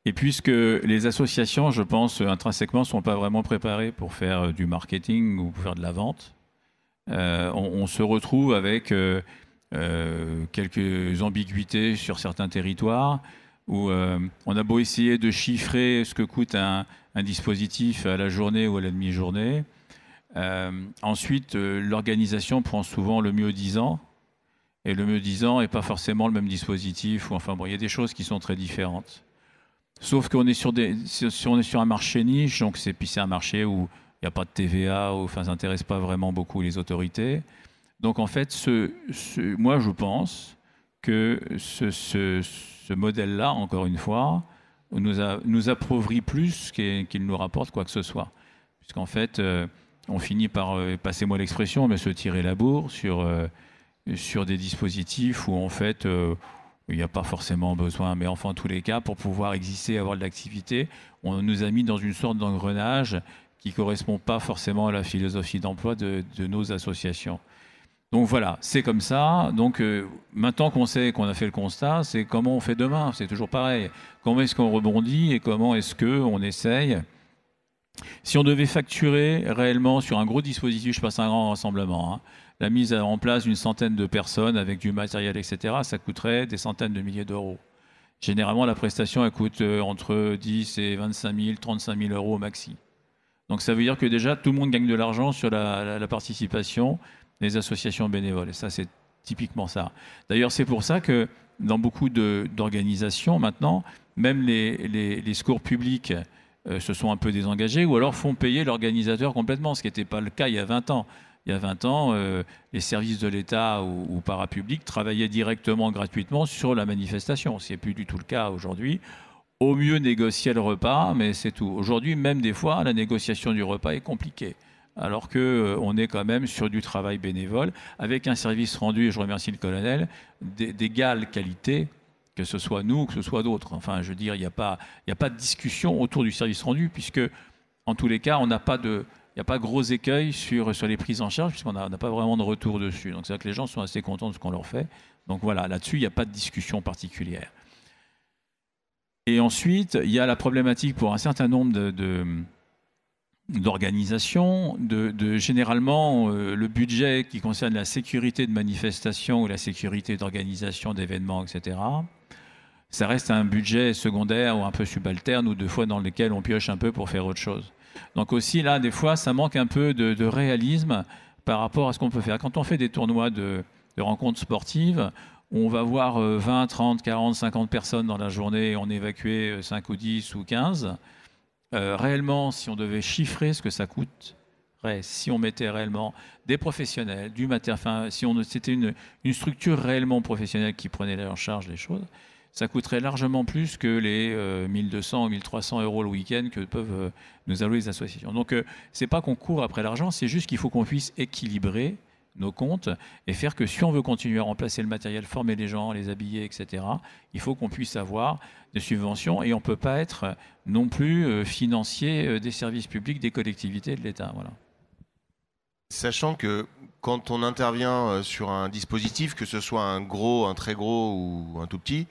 Speaker 3: Et puisque les associations, je pense, intrinsèquement, ne sont pas vraiment préparées pour faire du marketing ou pour faire de la vente, on se retrouve avec quelques ambiguïtés sur certains territoires où on a beau essayer de chiffrer ce que coûte un dispositif à la journée ou à la demi-journée. Ensuite, l'organisation prend souvent le mieux disant, et le mieux disant n'est pas forcément le même dispositif. Enfin bon, il y a des choses qui sont très différentes. Sauf qu'on est sur un marché niche, donc c'est un marché où il n'y a pas de TVA, enfin ça n'intéresse pas vraiment beaucoup les autorités. Donc en fait, moi je pense que ce modèle-là, encore une fois, nous appauvrit plus qu'il nous rapporte quoi que ce soit. Puisqu'en fait, on finit par, passez-moi l'expression, mais se tirer la bourre sur des dispositifs où en fait il n'y a pas forcément besoin, mais enfin en tous les cas, pour pouvoir exister, avoir de l'activité, on nous a mis dans une sorte d'engrenage qui ne correspond pas forcément à la philosophie d'emploi de nos associations. Donc voilà, c'est comme ça. Donc maintenant qu'on sait qu'on a fait le constat, c'est comment on fait demain. C'est toujours pareil. Comment est-ce qu'on rebondit et comment est-ce qu'on essaye? Si on devait facturer réellement sur un gros dispositif, je passe un grand rassemblement, la mise en place d'une centaine de personnes avec du matériel, etc., ça coûterait des centaines de milliers d'euros. Généralement, la prestation, elle coûte entre 10 et 25 000, 35 000 euros au maxi. Donc ça veut dire que déjà, tout le monde gagne de l'argent sur la participation des associations bénévoles. Et ça, c'est typiquement ça. D'ailleurs, c'est pour ça que dans beaucoup d'organisations, maintenant, même les secours publics se sont un peu désengagés ou alors font payer l'organisateur complètement, ce qui n'était pas le cas il y a 20 ans. Il y a 20 ans, les services de l'État ou parapublics travaillaient directement, gratuitement sur la manifestation. Ce n'est plus du tout le cas aujourd'hui. Au mieux, négocier le repas, mais c'est tout. Aujourd'hui, même des fois, la négociation du repas est compliquée. Alors qu'on est quand même sur du travail bénévole, avec un service rendu, et je remercie le colonel, d'égale qualité, que ce soit nous ou que ce soit d'autres. Enfin, je veux dire, il n'y a pas de discussion autour du service rendu, puisque, en tous les cas, on n'a pas de... Il n'y a pas gros écueil sur les prises en charge, puisqu'on n'a pas vraiment de retour dessus. Donc c'est vrai que les gens sont assez contents de ce qu'on leur fait. Donc voilà, là-dessus, il n'y a pas de discussion particulière. Et ensuite, il y a la problématique pour un certain nombre d'organisations, généralement, le budget qui concerne la sécurité de manifestation ou la sécurité d'organisation d'événements, etc., ça reste un budget secondaire ou un peu subalterne ou deux fois dans lequel on pioche un peu pour faire autre chose. Donc aussi, là, des fois, ça manque un peu de réalisme par rapport à ce qu'on peut faire. Quand on fait des tournois de rencontres sportives, on va voir 20, 30, 40, 50 personnes dans la journée et on évacuait 5 ou 10 ou 15. Réellement, si on devait chiffrer ce que ça coûte, si on mettait réellement des professionnels, du matériel, enfin, si c'était une structure réellement professionnelle qui prenait en charge les choses, ça coûterait largement plus que les 1200 ou 1300 euros le week-end que peuvent nous allouer les associations. Donc, c'est pas qu'on court après l'argent, c'est juste qu'il faut qu'on puisse équilibrer nos comptes et faire que si on veut continuer à remplacer le matériel, former les gens, les habiller, etc., il faut qu'on puisse avoir des subventions et on ne peut pas être non plus financier des services publics, des collectivités, de l'État. Voilà.
Speaker 2: Sachant que quand on intervient sur un dispositif, que ce soit un gros, un très gros ou un tout petit,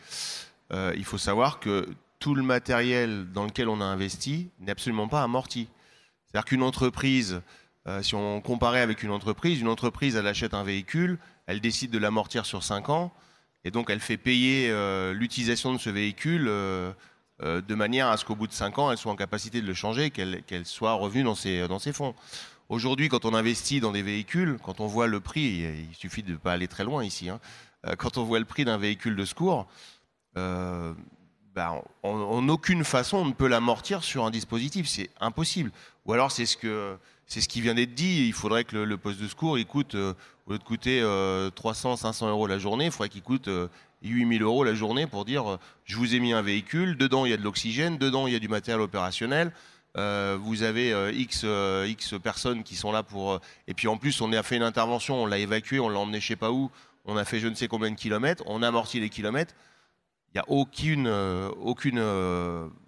Speaker 2: il faut savoir que tout le matériel dans lequel on a investi n'est absolument pas amorti. C'est-à-dire qu'une entreprise, si on comparait avec une entreprise, elle achète un véhicule, elle décide de l'amortir sur 5 ans, et donc elle fait payer l'utilisation de ce véhicule de manière à ce qu'au bout de 5 ans, elle soit en capacité de le changer, qu'elle soit revenue dans ses fonds. Aujourd'hui, quand on investit dans des véhicules, quand on voit le prix, il suffit de ne pas aller très loin ici, hein, quand on voit le prix d'un véhicule de secours, en aucune façon on ne peut l'amortir sur un dispositif, c'est impossible. Ou alors c'est ce qui vient d'être dit, il faudrait que le poste de secours, il coûte, au lieu de coûter 300, 500 euros la journée, il faudrait qu'il coûte 8000 euros la journée pour dire je vous ai mis un véhicule, dedans il y a de l'oxygène, dedans il y a du matériel opérationnel. Vous avez X personnes qui sont là pour... et puis en plus, on a fait une intervention, on l'a évacué, on l'a emmené je sais pas où, on a fait je ne sais combien de kilomètres, on a amorti les kilomètres. Il n'y a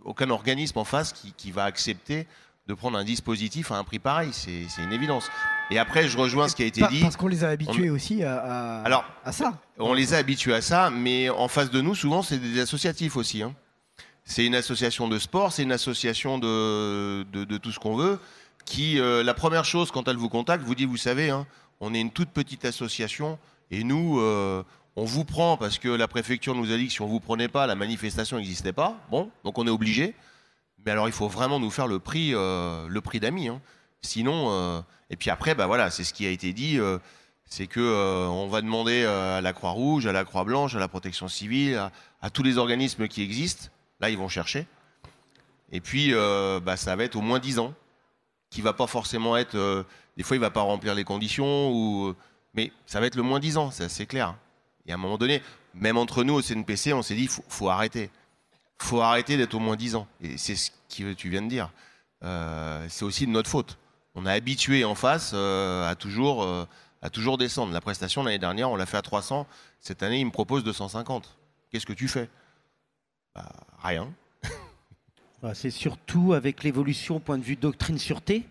Speaker 2: aucun organisme en face qui va accepter de prendre un dispositif à un prix pareil. C'est une évidence. Et après, je rejoins ce qui a été dit.
Speaker 1: Parce qu'on les a habitués aussi à ça.
Speaker 2: On les a habitués à ça, mais en face de nous, souvent, c'est des associatifs aussi, hein. C'est une association de sport, c'est une association de tout ce qu'on veut, qui, la première chose, quand elle vous contacte, vous dit, vous savez, hein, on est une toute petite association, et nous, on vous prend parce que la préfecture nous a dit que si on ne vous prenait pas, la manifestation n'existait pas. Bon, donc on est obligé. Mais alors, il faut vraiment nous faire le prix d'amis, hein. Sinon, et puis après, voilà, c'est ce qui a été dit, c'est que on va demander à la Croix-Rouge, à la Croix-Blanche, à la Protection civile, à tous les organismes qui existent. Là, ils vont chercher. Et puis, ça va être au moins 10 ans, qui va pas forcément être... des fois, il va pas remplir les conditions, mais ça va être le moins 10 ans, c'est clair. Et à un moment donné, même entre nous au CNPC, on s'est dit, faut arrêter. Faut arrêter d'être au moins 10 ans. Et c'est ce que tu viens de dire. C'est aussi de notre faute. On a habitué en face à toujours descendre. La prestation, l'année dernière, on l'a fait à 300. Cette année, il me propose 250. Qu'est-ce que tu fais ? Rien.
Speaker 4: C'est surtout avec l'évolution au point de vue doctrine sûreté,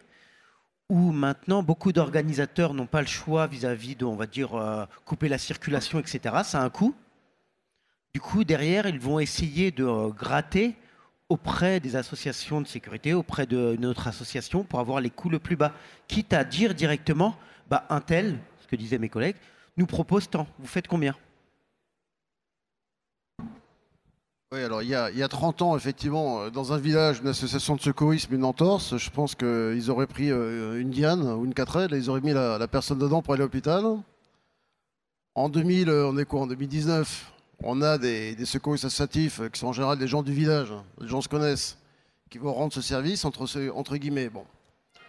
Speaker 4: où maintenant beaucoup d'organisateurs n'ont pas le choix vis-à-vis de, on va dire, couper la circulation, etc. Ça a un coût. Du coup, derrière, ils vont essayer de gratter auprès des associations de sécurité, auprès de notre association, pour avoir les coûts le plus bas. Quitte à dire directement, un tel, ce que disaient mes collègues, nous propose tant. Vous faites combien ?
Speaker 6: Oui, alors il y a 30 ans, effectivement, dans un village, une association de secourisme, une entorse, je pense qu'ils auraient pris une diane ou une 4L et ils auraient mis la personne dedans pour aller à l'hôpital. En 2000, on est quoi? En 2019, on a des secouristes associatifs qui sont en général des gens du village, les gens se connaissent, qui vont rendre ce service entre guillemets. Bon.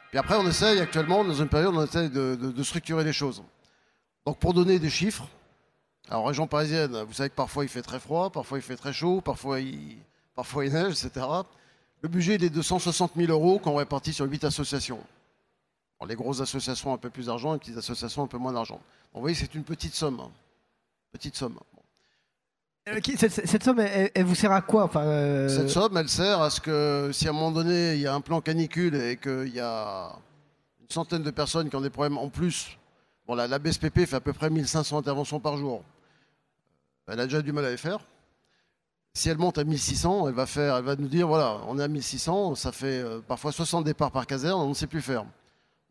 Speaker 6: Puis après, on essaye actuellement, dans une période, on essaye de structurer les choses. Donc pour donner des chiffres, alors, région parisienne, vous savez que parfois il fait très froid, parfois il fait très chaud, parfois il neige, etc. Le budget il est de 160 000 € qu'on répartit sur 8 associations. Alors, les grosses associations ont un peu plus d'argent, les petites associations un peu moins d'argent. Donc, vous voyez, c'est une petite somme. Petite somme.
Speaker 1: Cette somme, elle vous sert à quoi? Enfin,
Speaker 6: Cette somme, elle sert à ce que si à un moment donné il y a un plan canicule et qu'il y a une centaine de personnes qui ont des problèmes en plus, bon, la BSPP fait à peu près 1500 interventions par jour. Elle a déjà du mal à les faire. Si elle monte à 1600, elle va nous dire, voilà, on est à 1600, ça fait parfois 60 départs par caserne, on ne sait plus faire.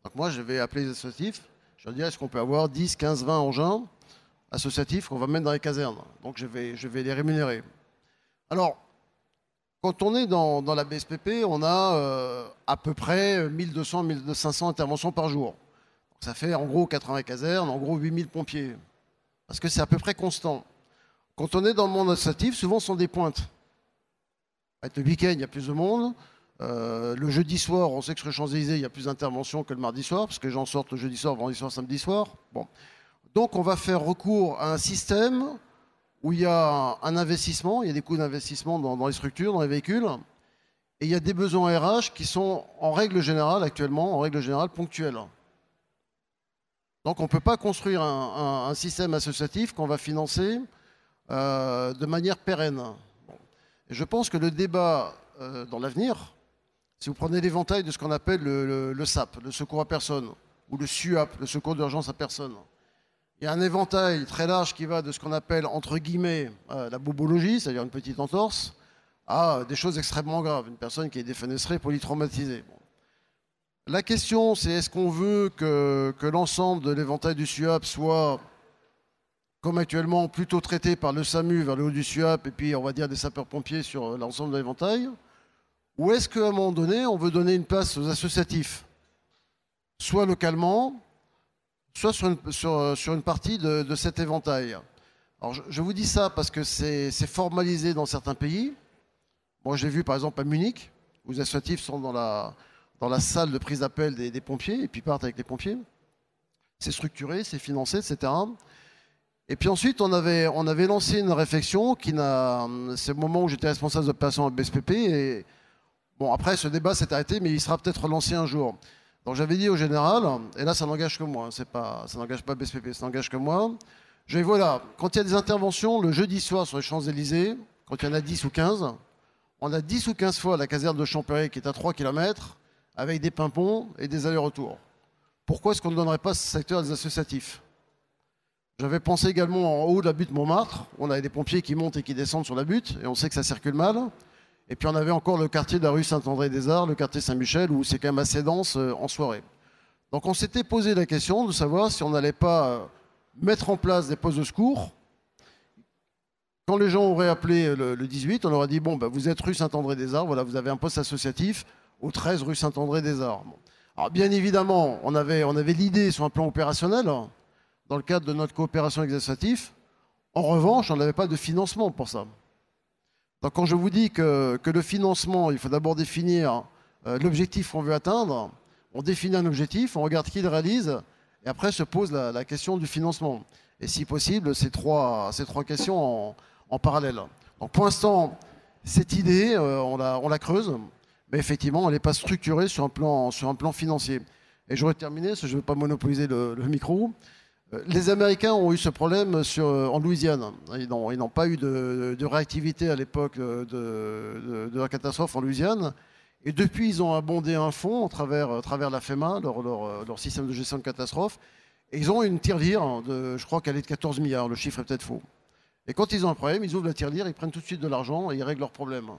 Speaker 6: Donc moi, je vais appeler les associatifs, je leur dis, est-ce qu'on peut avoir 10, 15, 20 engins associatifs qu'on va mettre dans les casernes? Donc je vais les rémunérer. Alors, quand on est dans la BSPP, on a à peu près 1200, 1500 interventions par jour. Donc ça fait en gros 80 casernes, en gros 8000 pompiers. Parce que c'est à peu près constant. Quand on est dans le monde associatif, souvent ce sont des pointes. Le week-end, il y a plus de monde. Le jeudi soir, on sait que sur les Champs-Élysées, il y a plus d'interventions que le mardi soir, parce que les gens sortent le jeudi soir, vendredi soir, samedi soir. Bon. Donc on va faire recours à un système où il y a un investissement, il y a des coûts d'investissement dans les structures, dans les véhicules, et il y a des besoins RH qui sont en règle générale, actuellement, en règle générale, ponctuels. Donc on ne peut pas construire un système associatif qu'on va financer de manière pérenne. Bon. Et je pense que le débat dans l'avenir, si vous prenez l'éventail de ce qu'on appelle le SAP, le secours à personne, ou le SUAP, le secours d'urgence à personne, il y a un éventail très large qui va de ce qu'on appelle, entre guillemets, la bobologie, c'est-à-dire une petite entorse, à des choses extrêmement graves, une personne qui est défenestrée, polytraumatisée. Bon. La question, c'est est-ce qu'on veut que l'ensemble de l'éventail du SUAP soit, comme actuellement, plutôt traité par le SAMU vers le haut du SUAP et puis on va dire des sapeurs-pompiers sur l'ensemble de l'éventail? Ou est-ce qu'à un moment donné, on veut donner une place aux associatifs, soit localement, soit sur une partie de cet éventail? Alors je vous dis ça parce que c'est formalisé dans certains pays. Moi j'ai vu par exemple à Munich, où les associatifs sont dans la salle de prise d'appel des pompiers et puis partent avec les pompiers. C'est structuré, c'est financé, etc. Et puis ensuite, on avait lancé une réflexion c'est le moment où j'étais responsable d'opération à BSPP. Et bon, après, ce débat s'est arrêté, mais il sera peut-être relancé un jour. Donc j'avais dit au général, et là, ça n'engage que moi, ça n'engage pas BSPP, ça n'engage que moi. Je dis voilà, quand il y a des interventions le jeudi soir sur les Champs-Élysées, quand il y en a 10 ou 15, on a 10 ou 15 fois la caserne de Champéret qui est à 3 km, avec des pimpons et des allers-retours. Pourquoi est-ce qu'on ne donnerait pas ce secteur des associatifs? J'avais pensé également en haut de la butte Montmartre, on avait des pompiers qui montent et qui descendent sur la butte, et on sait que ça circule mal. Et puis on avait encore le quartier de la rue Saint-André-des-Arts, le quartier Saint-Michel, où c'est quand même assez dense en soirée. Donc on s'était posé la question de savoir si on n'allait pas mettre en place des postes de secours. Quand les gens auraient appelé le 18, on leur a dit, bon, bah, vous êtes rue Saint-André-des-Arts, voilà, vous avez un poste associatif au 13 rue Saint-André-des-Arts. Bon. Alors bien évidemment, on avait l'idée sur un plan opérationnel, dans le cadre de notre coopération avec les associatifs. En revanche, on n'avait pas de financement pour ça. Donc quand je vous dis que le financement, il faut d'abord définir l'objectif qu'on veut atteindre, on définit un objectif, on regarde qui le réalise, et après se pose la question du financement. Et si possible, ces trois questions en parallèle. Donc pour l'instant, cette idée, on la creuse, mais effectivement, elle n'est pas structurée sur un plan financier. Et j'aurais terminé, parce que je ne veux pas monopoliser le micro. Les Américains ont eu ce problème en Louisiane. Ils n'ont pas eu de réactivité à l'époque de la catastrophe en Louisiane. Et depuis, ils ont abondé un fonds à travers la FEMA, leur système de gestion de catastrophe. Et ils ont une tirelire, je crois qu'elle est de 14 milliards, le chiffre est peut-être faux. Et quand ils ont un problème, ils ouvrent la tirelire, ils prennent tout de suite de l'argent et ils règlent leurs problèmes.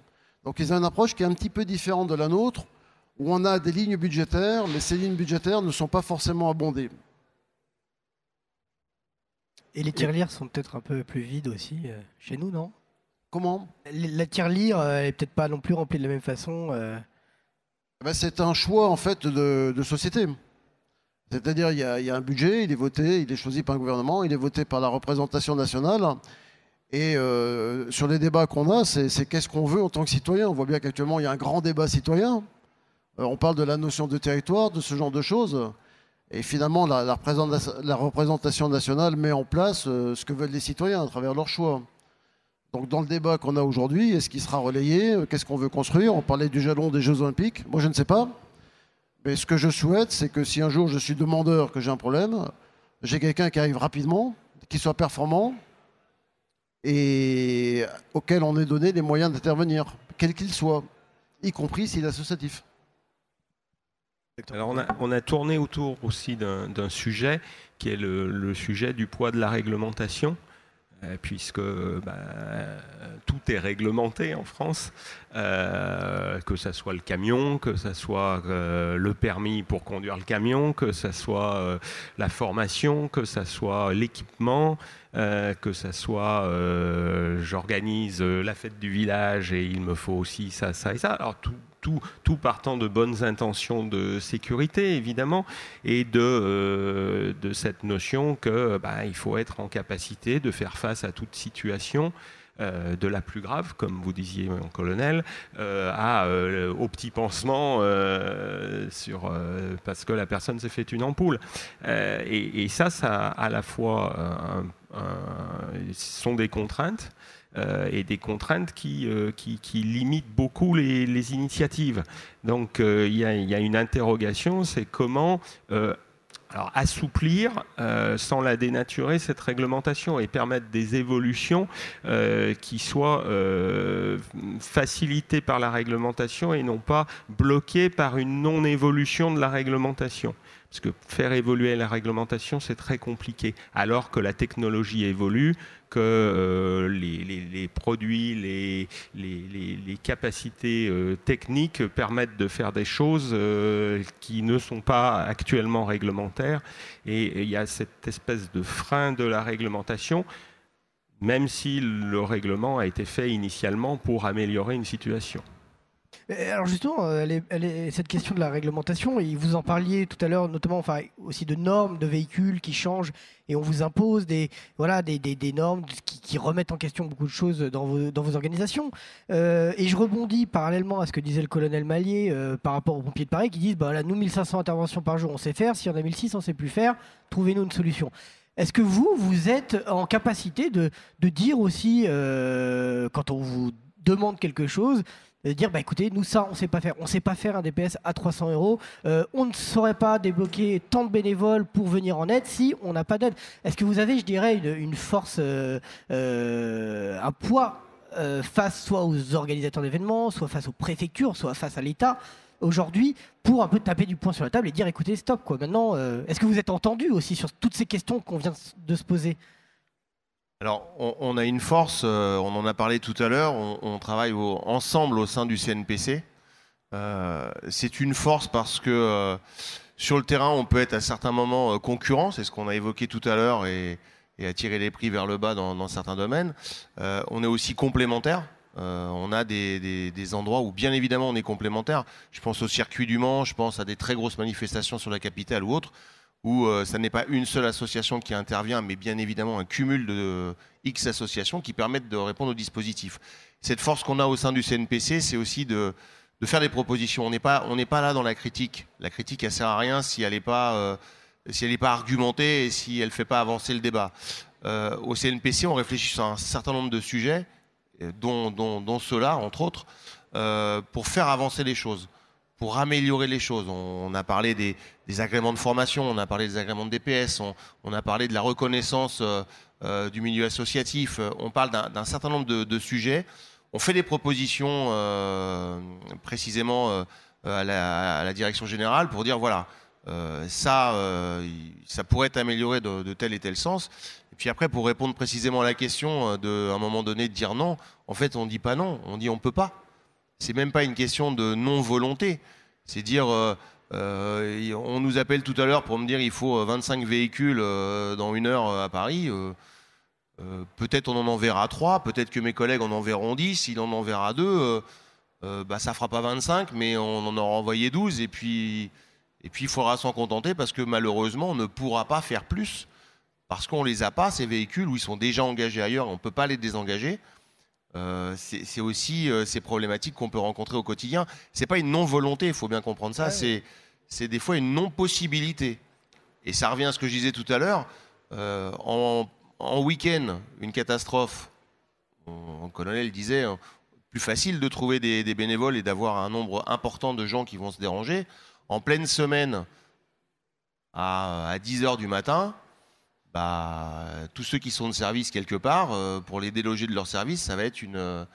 Speaker 6: Donc ils ont une approche qui est un petit peu différente de la nôtre, où on a des lignes budgétaires, mais ces lignes budgétaires ne sont pas forcément abondées.
Speaker 1: Et les tirelires sont peut-être un peu plus vides aussi chez nous, non?
Speaker 6: Comment?
Speaker 1: La tirelire, elle est peut-être pas non plus remplie de la même façon.
Speaker 6: C'est un choix en fait de société. C'est-à-dire il y a un budget, il est voté, il est choisi par un gouvernement, il est voté par la représentation nationale. Et sur les débats qu'on a, c'est qu'est-ce qu'on veut en tant que citoyen. On voit bien qu'actuellement il y a un grand débat citoyen. On parle de la notion de territoire, de ce genre de choses. Et finalement la représentation nationale met en place ce que veulent les citoyens à travers leurs choix. Donc dans le débat qu'on a aujourd'hui, est-ce qu'il sera relayé? Qu'est-ce qu'on veut construire? On parlait du jalon des Jeux Olympiques. Moi, je ne sais pas. Mais ce que je souhaite, c'est que si un jour je suis demandeur, que j'ai un problème, j'ai quelqu'un qui arrive rapidement, qui soit performant et auquel on ait donné les moyens d'intervenir, quel qu'il soit, y compris s'il est associatif.
Speaker 5: Alors on a tourné autour aussi d'un sujet qui est le sujet du poids de la réglementation. Puisque tout est réglementé en France, que ce soit le camion, que ce soit le permis pour conduire le camion, que ce soit la formation, que ce soit l'équipement, que ce soit j'organise la fête du village et il me faut aussi ça, ça et ça. Alors tout partant de bonnes intentions de sécurité, évidemment, et de cette notion que il faut être en capacité de faire face à toute situation, de la plus grave, comme vous disiez, mon colonel, au petit pansement parce que la personne s'est fait une ampoule. Et ça à la fois sont des contraintes, et des contraintes qui limitent beaucoup les initiatives. Donc il y a une interrogation, c'est comment assouplir sans la dénaturer cette réglementation et permettre des évolutions qui soient facilitées par la réglementation et non pas bloquées par une non-évolution de la réglementation. Parce que faire évoluer la réglementation, c'est très compliqué, alors que la technologie évolue, que les produits, les capacités techniques permettent de faire des choses qui ne sont pas actuellement réglementaires. Et il y a cette espèce de frein de la réglementation, même si le règlement a été fait initialement pour améliorer une situation.
Speaker 1: Alors justement, cette question de la réglementation, et vous en parliez tout à l'heure, notamment aussi de normes de véhicules qui changent et on vous impose des normes qui remettent en question beaucoup de choses dans vos organisations. Et je rebondis parallèlement à ce que disait le colonel Mallier par rapport aux pompiers de Paris qui disent nous 1500 interventions par jour on sait faire, si on a 1600 on ne sait plus faire, trouvez-nous une solution. Est-ce que vous êtes en capacité de dire aussi, quand on vous demande quelque chose, de dire écoutez, nous ça on sait pas faire, un DPS à 300 €, on ne saurait pas débloquer tant de bénévoles pour venir en aide si on n'a pas d'aide. Est-ce que vous avez, je dirais, une force, un poids face soit aux organisateurs d'événements, soit face aux préfectures, soit face à l'État aujourd'hui, pour un peu taper du poing sur la table et dire écoutez, stop quoi. Maintenant, est-ce que vous êtes entendu aussi sur toutes ces questions qu'on vient de se poser?
Speaker 2: Alors, on a une force, on en a parlé tout à l'heure, on travaille ensemble au sein du CNPC. C'est une force parce que sur le terrain, on peut être à certains moments concurrent, c'est ce qu'on a évoqué tout à l'heure, et attirer les prix vers le bas dans certains domaines. On est aussi complémentaires. On a des endroits où, bien évidemment, on est complémentaires. Je pense au circuit du Mans, je pense à des très grosses manifestations sur la capitale ou autres, où ça n'est pas une seule association qui intervient, mais bien évidemment un cumul de X associations qui permettent de répondre au dispositif. Cette force qu'on a au sein du CNPC, c'est aussi de faire des propositions. On n'est pas là dans la critique. La critique, elle sert à rien si elle n'est pas argumentée et si elle ne fait pas avancer le débat. Au CNPC, on réfléchit sur un certain nombre de sujets, dont ceux-là, entre autres, pour faire avancer les choses, pour améliorer les choses. On a parlé des agréments de formation, on a parlé des agréments de DPS, on a parlé de la reconnaissance du milieu associatif. On parle d'un certain nombre de sujets. On fait des propositions précisément à la direction générale pour dire voilà, ça pourrait être amélioré de tel et tel sens. Et puis après, pour répondre précisément à la question, à un moment donné, de dire non, en fait, on ne dit pas non, on dit on ne peut pas. C'est même pas une question de non-volonté. C'est dire, on nous appelle tout à l'heure pour me dire il faut 25 véhicules dans 1 heure à Paris. Peut-être on en enverra 3, peut-être que mes collègues en enverront 10, il en enverra 2, ça fera pas 25, mais on en aura envoyé 12, et puis il faudra s'en contenter parce que malheureusement on ne pourra pas faire plus parce qu'on les a pas, ces véhicules, où ils sont déjà engagés ailleurs, on ne peut pas les désengager. C'est aussi ces problématiques qu'on peut rencontrer au quotidien. C'est pas une non-volonté, il faut bien comprendre ça,
Speaker 1: Ouais.
Speaker 2: c'est des fois une non-possibilité. Et ça revient à ce que je disais tout à l'heure, en week-end, une catastrophe, mon colonel disait, plus facile de trouver des bénévoles et d'avoir un nombre important de gens qui vont se déranger. En pleine semaine, à 10h du matin, tous ceux qui sont de service quelque part, pour les déloger de leur service, ça va être une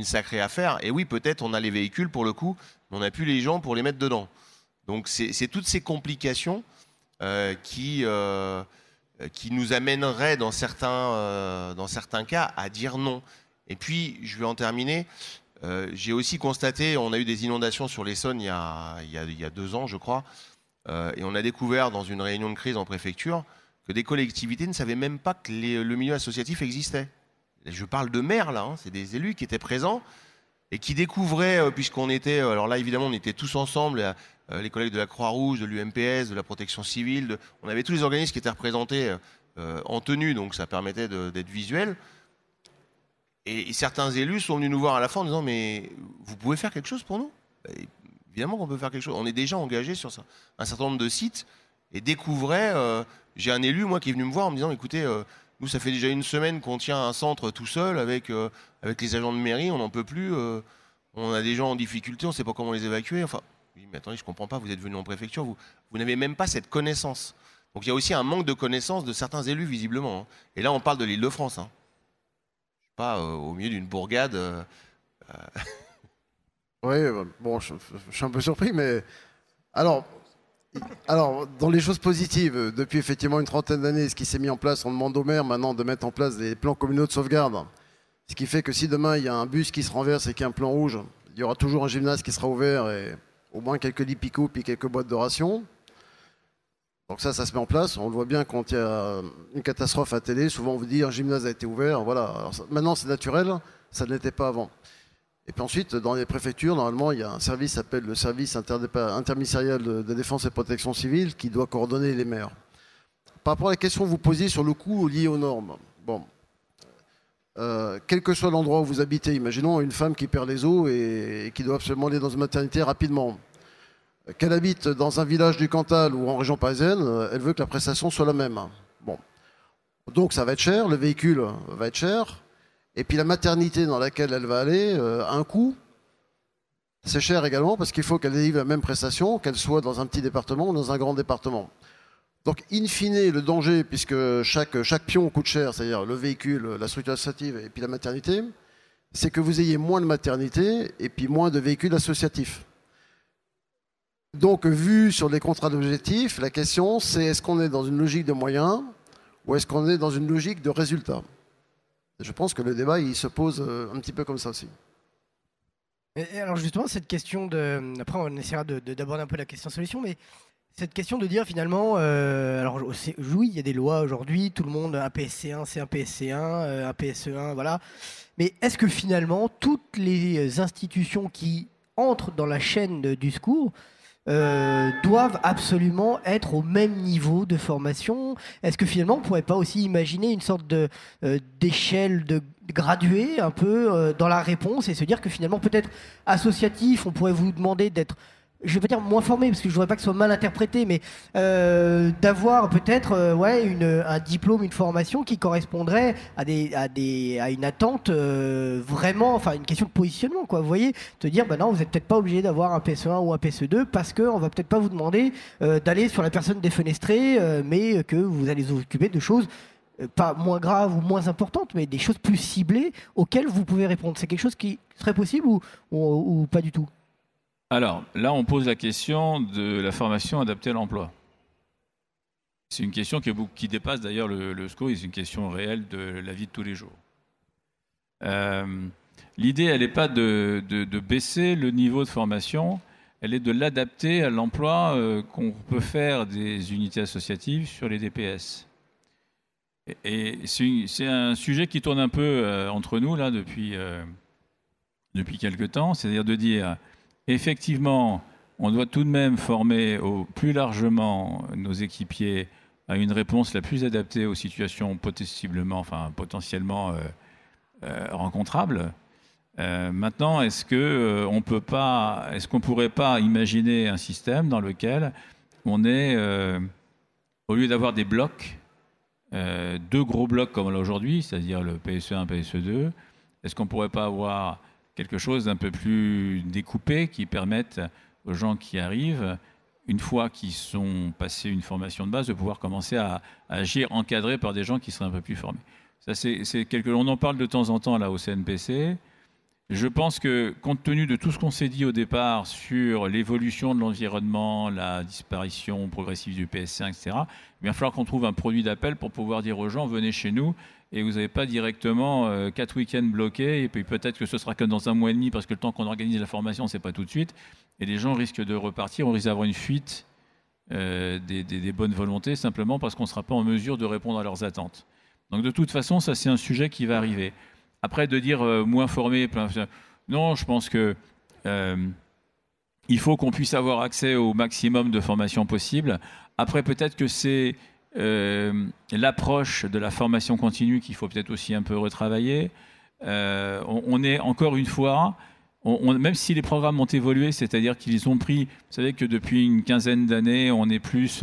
Speaker 2: sacrée affaire. Et oui, peut-être on a les véhicules pour le coup, mais on n'a plus les gens pour les mettre dedans. Donc c'est toutes ces complications qui nous amèneraient dans certains cas à dire non. Et puis, je vais en terminer. J'ai aussi constaté, on a eu des inondations sur l'Essonne il y a 2 ans, je crois, et on a découvert dans une réunion de crise en préfecture que des collectivités ne savaient même pas que le milieu associatif existait. Je parle de maires, là, c'est des élus qui étaient présents et qui découvraient, puisqu'on était, alors là évidemment on était tous ensemble, les collègues de la Croix-Rouge, de l'UMPS, de la Protection Civile, on avait tous les organismes qui étaient représentés en tenue, donc ça permettait d'être visuel. Et certains élus sont venus nous voir à la fin en disant mais vous pouvez faire quelque chose pour nous ? Évidemment qu'on peut faire quelque chose. On est déjà engagé sur ça, un certain nombre de sites et découvrait. J'ai un élu moi qui est venu me voir en me disant écoutez, nous ça fait déjà 1 semaine qu'on tient un centre tout seul avec les agents de mairie, on n'en peut plus. On a des gens en difficulté, on ne sait pas comment les évacuer. Enfin, oui, mais attendez, je comprends pas. Vous êtes venu en préfecture, vous n'avez même pas cette connaissance. Donc il y a aussi un manque de connaissance de certains élus visiblement. Hein. Et là on parle de l'Île-de-France. Hein. Pas au milieu d'une bourgade.
Speaker 6: Oui, bon, je suis un peu surpris, mais alors, dans les choses positives, depuis effectivement une trentaine d'années, ce qui s'est mis en place, on demande aux maires maintenant de mettre en place des plans communaux de sauvegarde. Ce qui fait que si demain il y a un bus qui se renverse et qu'il y a un plan rouge, il y aura toujours un gymnase qui sera ouvert et au moins quelques lits picots puis quelques boîtes de rations. Donc ça se met en place. On le voit bien quand il y a une catastrophe à télé. Souvent, on vous dit un gymnase a été ouvert. Voilà. Alors, maintenant, c'est naturel. Ça ne l'était pas avant. Et puis ensuite, dans les préfectures, normalement, il y a un service qui s'appelle le service interministériel de défense et protection civile qui doit coordonner les maires. Par rapport à la question que vous posiez sur le coût lié aux normes. Bon. Quel que soit l'endroit où vous habitez, imaginons une femme qui perd les os et qui doit absolument aller dans une maternité rapidement. Qu'elle habite dans un village du Cantal ou en région parisienne, elle veut que la prestation soit la même. Bon. Donc ça va être cher, le véhicule va être cher, et puis la maternité dans laquelle elle va aller a un coût. C'est cher également parce qu'il faut qu'elle délivre la même prestation, qu'elle soit dans un petit département ou dans un grand département. Donc in fine, le danger, puisque chaque pion coûte cher, c'est-à-dire le véhicule, la structure associative et puis la maternité, c'est que vous ayez moins de maternité et puis moins de véhicules associatifs. Donc, vu sur les contrats d'objectifs, la question c'est est-ce qu'on est dans une logique de moyens ou est-ce qu'on est dans une logique de résultats ? Je pense que le débat, il se pose un petit peu comme ça aussi.
Speaker 1: Et alors justement, cette question de... Après, on essaiera d'aborder un peu la question solution, mais cette question de dire finalement... alors oui, il y a des lois aujourd'hui, tout le monde, un PSC1, c'est un PSC1, un PSE1, voilà. Mais est-ce que finalement, toutes les institutions qui entrent dans la chaîne du secours doivent absolument être au même niveau de formation? Est-ce que finalement on ne pourrait pas aussi imaginer une sorte d'échelle de graduée un peu dans la réponse et se dire que finalement peut-être associatif, on pourrait vous demander d'être, je vais pas dire moins formé parce que je voudrais pas que ce soit mal interprété, mais d'avoir peut-être un diplôme, une formation qui correspondrait à une attente vraiment, enfin une question de positionnement, quoi. Vous voyez, te dire non, vous n'êtes peut-être pas obligé d'avoir un PSE1 ou un PSE2 parce qu'on va peut-être pas vous demander d'aller sur la personne défenestrée, mais que vous allez vous occuper de choses pas moins graves ou moins importantes, mais des choses plus ciblées auxquelles vous pouvez répondre. C'est quelque chose qui serait possible ou pas du tout?
Speaker 3: Alors, là, on pose la question de la formation adaptée à l'emploi. C'est une question qui dépasse d'ailleurs le SCO, c'est une question réelle de la vie de tous les jours. L'idée, elle n'est pas de baisser le niveau de formation, elle est de l'adapter à l'emploi qu'on peut faire des unités associatives sur les DPS. Et c'est un sujet qui tourne un peu entre nous là depuis quelque temps, c'est-à-dire de dire effectivement, on doit tout de même former plus largement nos équipiers à une réponse la plus adaptée aux situations potentiellement rencontrables. Maintenant, est-ce qu'on pourrait pas imaginer un système dans lequel on est, au lieu d'avoir des blocs, deux gros blocs comme là aujourd'hui, c'est-à-dire le PSE1, PSE2, est-ce qu'on pourrait pas avoir quelque chose d'un peu plus découpé qui permette aux gens qui arrivent, une fois qu'ils sont passés une formation de base, de pouvoir commencer à agir encadrés par des gens qui seraient un peu plus formés. Ça, on en parle de temps en temps là au CNPC. Je pense que, compte tenu de tout ce qu'on s'est dit au départ sur l'évolution de l'environnement, la disparition progressive du PS5, etc., il va falloir qu'on trouve un produit d'appel pour pouvoir dire aux gens, venez chez nous, et vous n'avez pas directement 4 week-ends bloqués, et puis peut-être que ce sera que dans un mois et demi, parce que le temps qu'on organise la formation, c'est pas tout de suite, et les gens risquent de repartir, on risque d'avoir une fuite des bonnes volontés, simplement parce qu'on ne sera pas en mesure de répondre à leurs attentes. Donc de toute façon, ça c'est un sujet qui va arriver. Après, de dire moins formé, non, je pense que il faut qu'on puisse avoir accès au maximum de formations possible. Après, peut-être que c'est l'approche de la formation continue qu'il faut peut-être aussi un peu retravailler. On est encore une fois, même si les programmes ont évolué, c'est-à-dire qu'ils ont pris, vous savez que depuis une quinzaine d'années, on est plus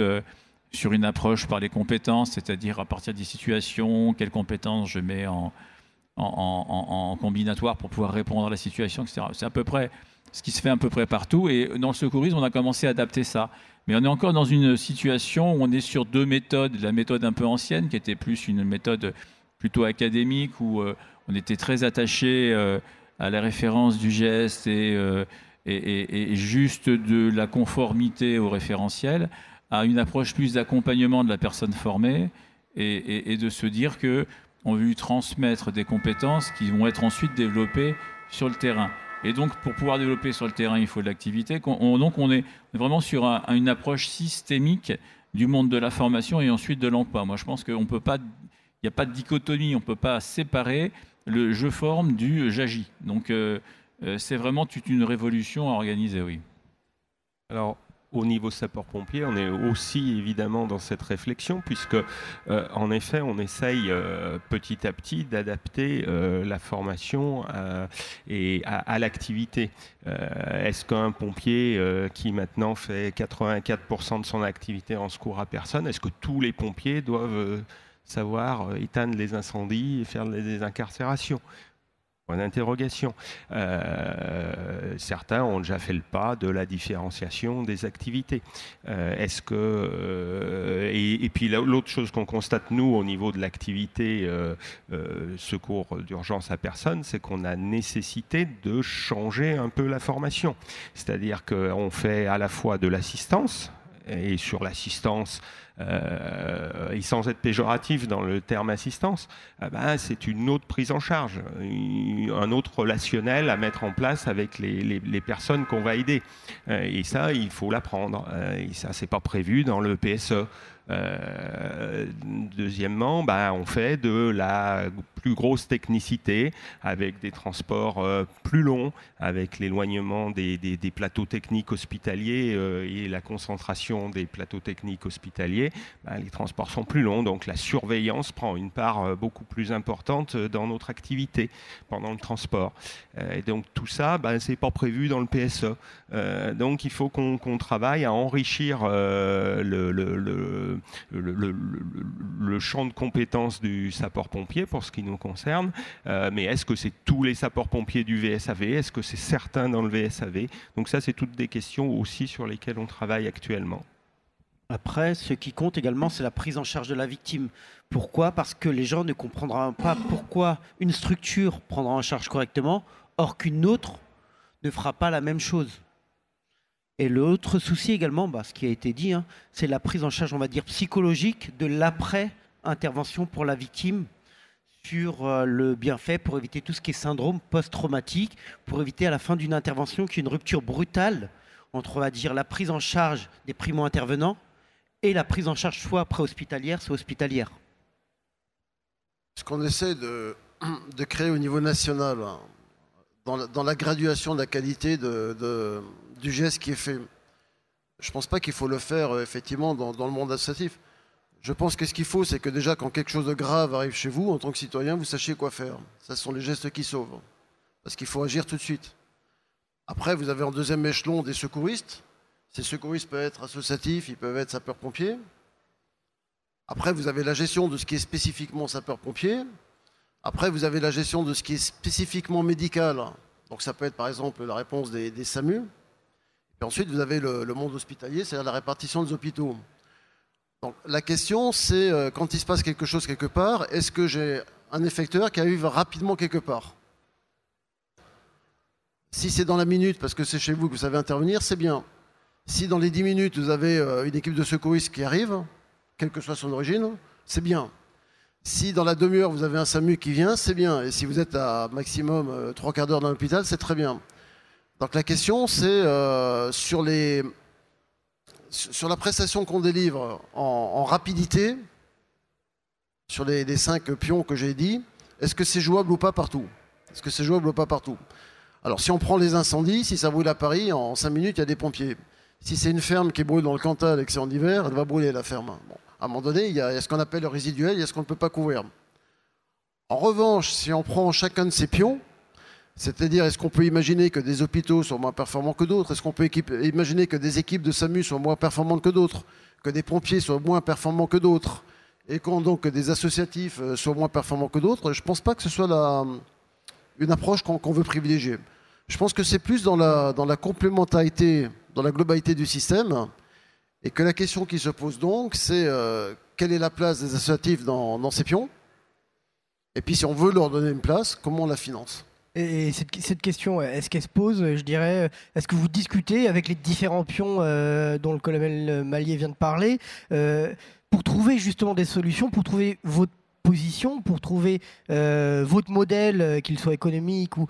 Speaker 3: sur une approche par les compétences, c'est-à-dire à partir des situations, quelles compétences je mets en combinatoire pour pouvoir répondre à la situation, etc. C'est à peu près ce qui se fait à peu près partout. Et dans le secourisme, on a commencé à adapter ça. Mais on est encore dans une situation où on est sur deux méthodes. La méthode un peu ancienne, qui était plus une méthode plutôt académique, où on était très attaché à la référence du geste et juste de la conformité au référentiel, à une approche plus d'accompagnement de la personne formée et de se dire que on veut lui transmettre des compétences qui vont être ensuite développées sur le terrain. Et donc, pour pouvoir développer sur le terrain, il faut de l'activité. Donc, on est vraiment sur une approche systémique du monde de la formation et ensuite de l'emploi. Moi, je pense qu'il n'y a pas de dichotomie, on ne peut pas séparer le je forme du j'agis. Donc, c'est vraiment toute une révolution à organiser, oui.
Speaker 5: Alors, au niveau sapeur-pompier, on est aussi évidemment dans cette réflexion, puisque en effet, on essaye petit à petit d'adapter la formation à l'activité. Est-ce qu'un pompier qui maintenant fait 84% de son activité en secours à personne, est-ce que tous les pompiers doivent savoir éteindre les incendies et faire des désincarcérations ? Point d'interrogation. Certains ont déjà fait le pas de la différenciation des activités. Est-ce que et puis l'autre chose qu'on constate nous au niveau de l'activité secours d'urgence à personne, c'est qu'on a nécessité de changer un peu la formation. C'est-à-dire qu'on fait à la fois de l'assistance et sur l'assistance. Et sans être péjoratif dans le terme assistance, c'est une autre prise en charge, un autre relationnel à mettre en place avec les personnes qu'on va aider. Et ça, il faut l'apprendre. Et ça, c'est pas prévu dans le PSE. Deuxièmement, on fait de la plus grosse technicité avec des transports plus longs, avec l'éloignement des plateaux techniques hospitaliers et la concentration des plateaux techniques hospitaliers. Les transports sont plus longs, donc la surveillance prend une part beaucoup plus importante dans notre activité pendant le transport. Et donc tout ça, c'est pas prévu dans le PSE. Donc il faut qu'on travaille à enrichir le champ de compétences du sapeur-pompier pour ce qui nous concerne, mais est-ce que c'est tous les sapeurs-pompiers du VSAV? Est-ce que c'est certains dans le VSAV? Donc ça, c'est toutes des questions aussi sur lesquelles on travaille actuellement.
Speaker 4: Après, ce qui compte également, c'est la prise en charge de la victime. Pourquoi? Parce que les gens ne comprendront pas pourquoi une structure prendra en charge correctement, or qu'une autre ne fera pas la même chose. Et l'autre souci également, ce qui a été dit, c'est la prise en charge, on va dire, psychologique de l'après-intervention pour la victime sur le bienfait pour éviter tout ce qui est syndrome post-traumatique, pour éviter à la fin d'une intervention qu'il y ait une rupture brutale entre, on va dire, la prise en charge des primo-intervenants et la prise en charge soit pré-hospitalière, soit hospitalière.
Speaker 6: qu'on essaie de créer au niveau national, dans la graduation de la qualité du geste qui est fait, je ne pense pas qu'il faut le faire effectivement dans le monde associatif. Je pense que ce qu'il faut, c'est que déjà quand quelque chose de grave arrive chez vous, en tant que citoyen, vous sachiez quoi faire. Ça, ce sont les gestes qui sauvent. Parce qu'il faut agir tout de suite. Après, vous avez en deuxième échelon des secouristes. Ces secouristes peuvent être associatifs, ils peuvent être sapeurs-pompiers. Après, vous avez la gestion de ce qui est spécifiquement sapeurs-pompiers. Après, vous avez la gestion de ce qui est spécifiquement médical. Donc ça peut être par exemple la réponse des SAMU. Et ensuite, vous avez le monde hospitalier, c'est-à-dire la répartition des hôpitaux. Donc, la question, c'est quand il se passe quelque chose quelque part, est-ce que j'ai un effecteur qui arrive rapidement quelque part? Si c'est dans la minute, parce que c'est chez vous que vous savez intervenir, c'est bien. Si dans les 10 minutes, vous avez une équipe de secouristes qui arrive, quelle que soit son origine, c'est bien. Si dans la demi-heure, vous avez un SAMU qui vient, c'est bien. Et si vous êtes à maximum 3 quarts d'heure dans l'hôpital, c'est très bien. Donc la question, c'est sur la prestation qu'on délivre en rapidité, sur les 5 pions que j'ai dit, est-ce que c'est jouable ou pas partout? Est-ce que c'est jouable ou pas partout? Alors si on prend les incendies, si ça brûle à Paris, en 5 minutes, il y a des pompiers. Si c'est une ferme qui brûle dans le Cantal et que c'est en hiver, elle va brûler la ferme. Bon, à un moment donné, il y a ce qu'on appelle le résiduel, il y a ce qu'on ne peut pas couvrir. En revanche, si on prend chacun de ces pions, c'est-à-dire, est-ce qu'on peut imaginer que des hôpitaux soient moins performants que d'autres? Est-ce qu'on peut imaginer que des équipes de SAMU soient moins performantes que d'autres? Que des pompiers soient moins performants que d'autres? Et donc que des associatifs soient moins performants que d'autres? Je ne pense pas que ce soit une approche qu'on veut privilégier. Je pense que c'est plus dans la complémentarité, dans la globalité du système, et que la question qui se pose donc, c'est quelle est la place des associatifs dans ces pions? Et puis si on veut leur donner une place, comment on la finance?
Speaker 1: Et cette question, est-ce qu'elle se pose, je dirais, est-ce que vous discutez avec les différents pions dont le colonel Mallier vient de parler, pour trouver justement des solutions, pour trouver votre position, pour trouver votre modèle, qu'il soit économique ou...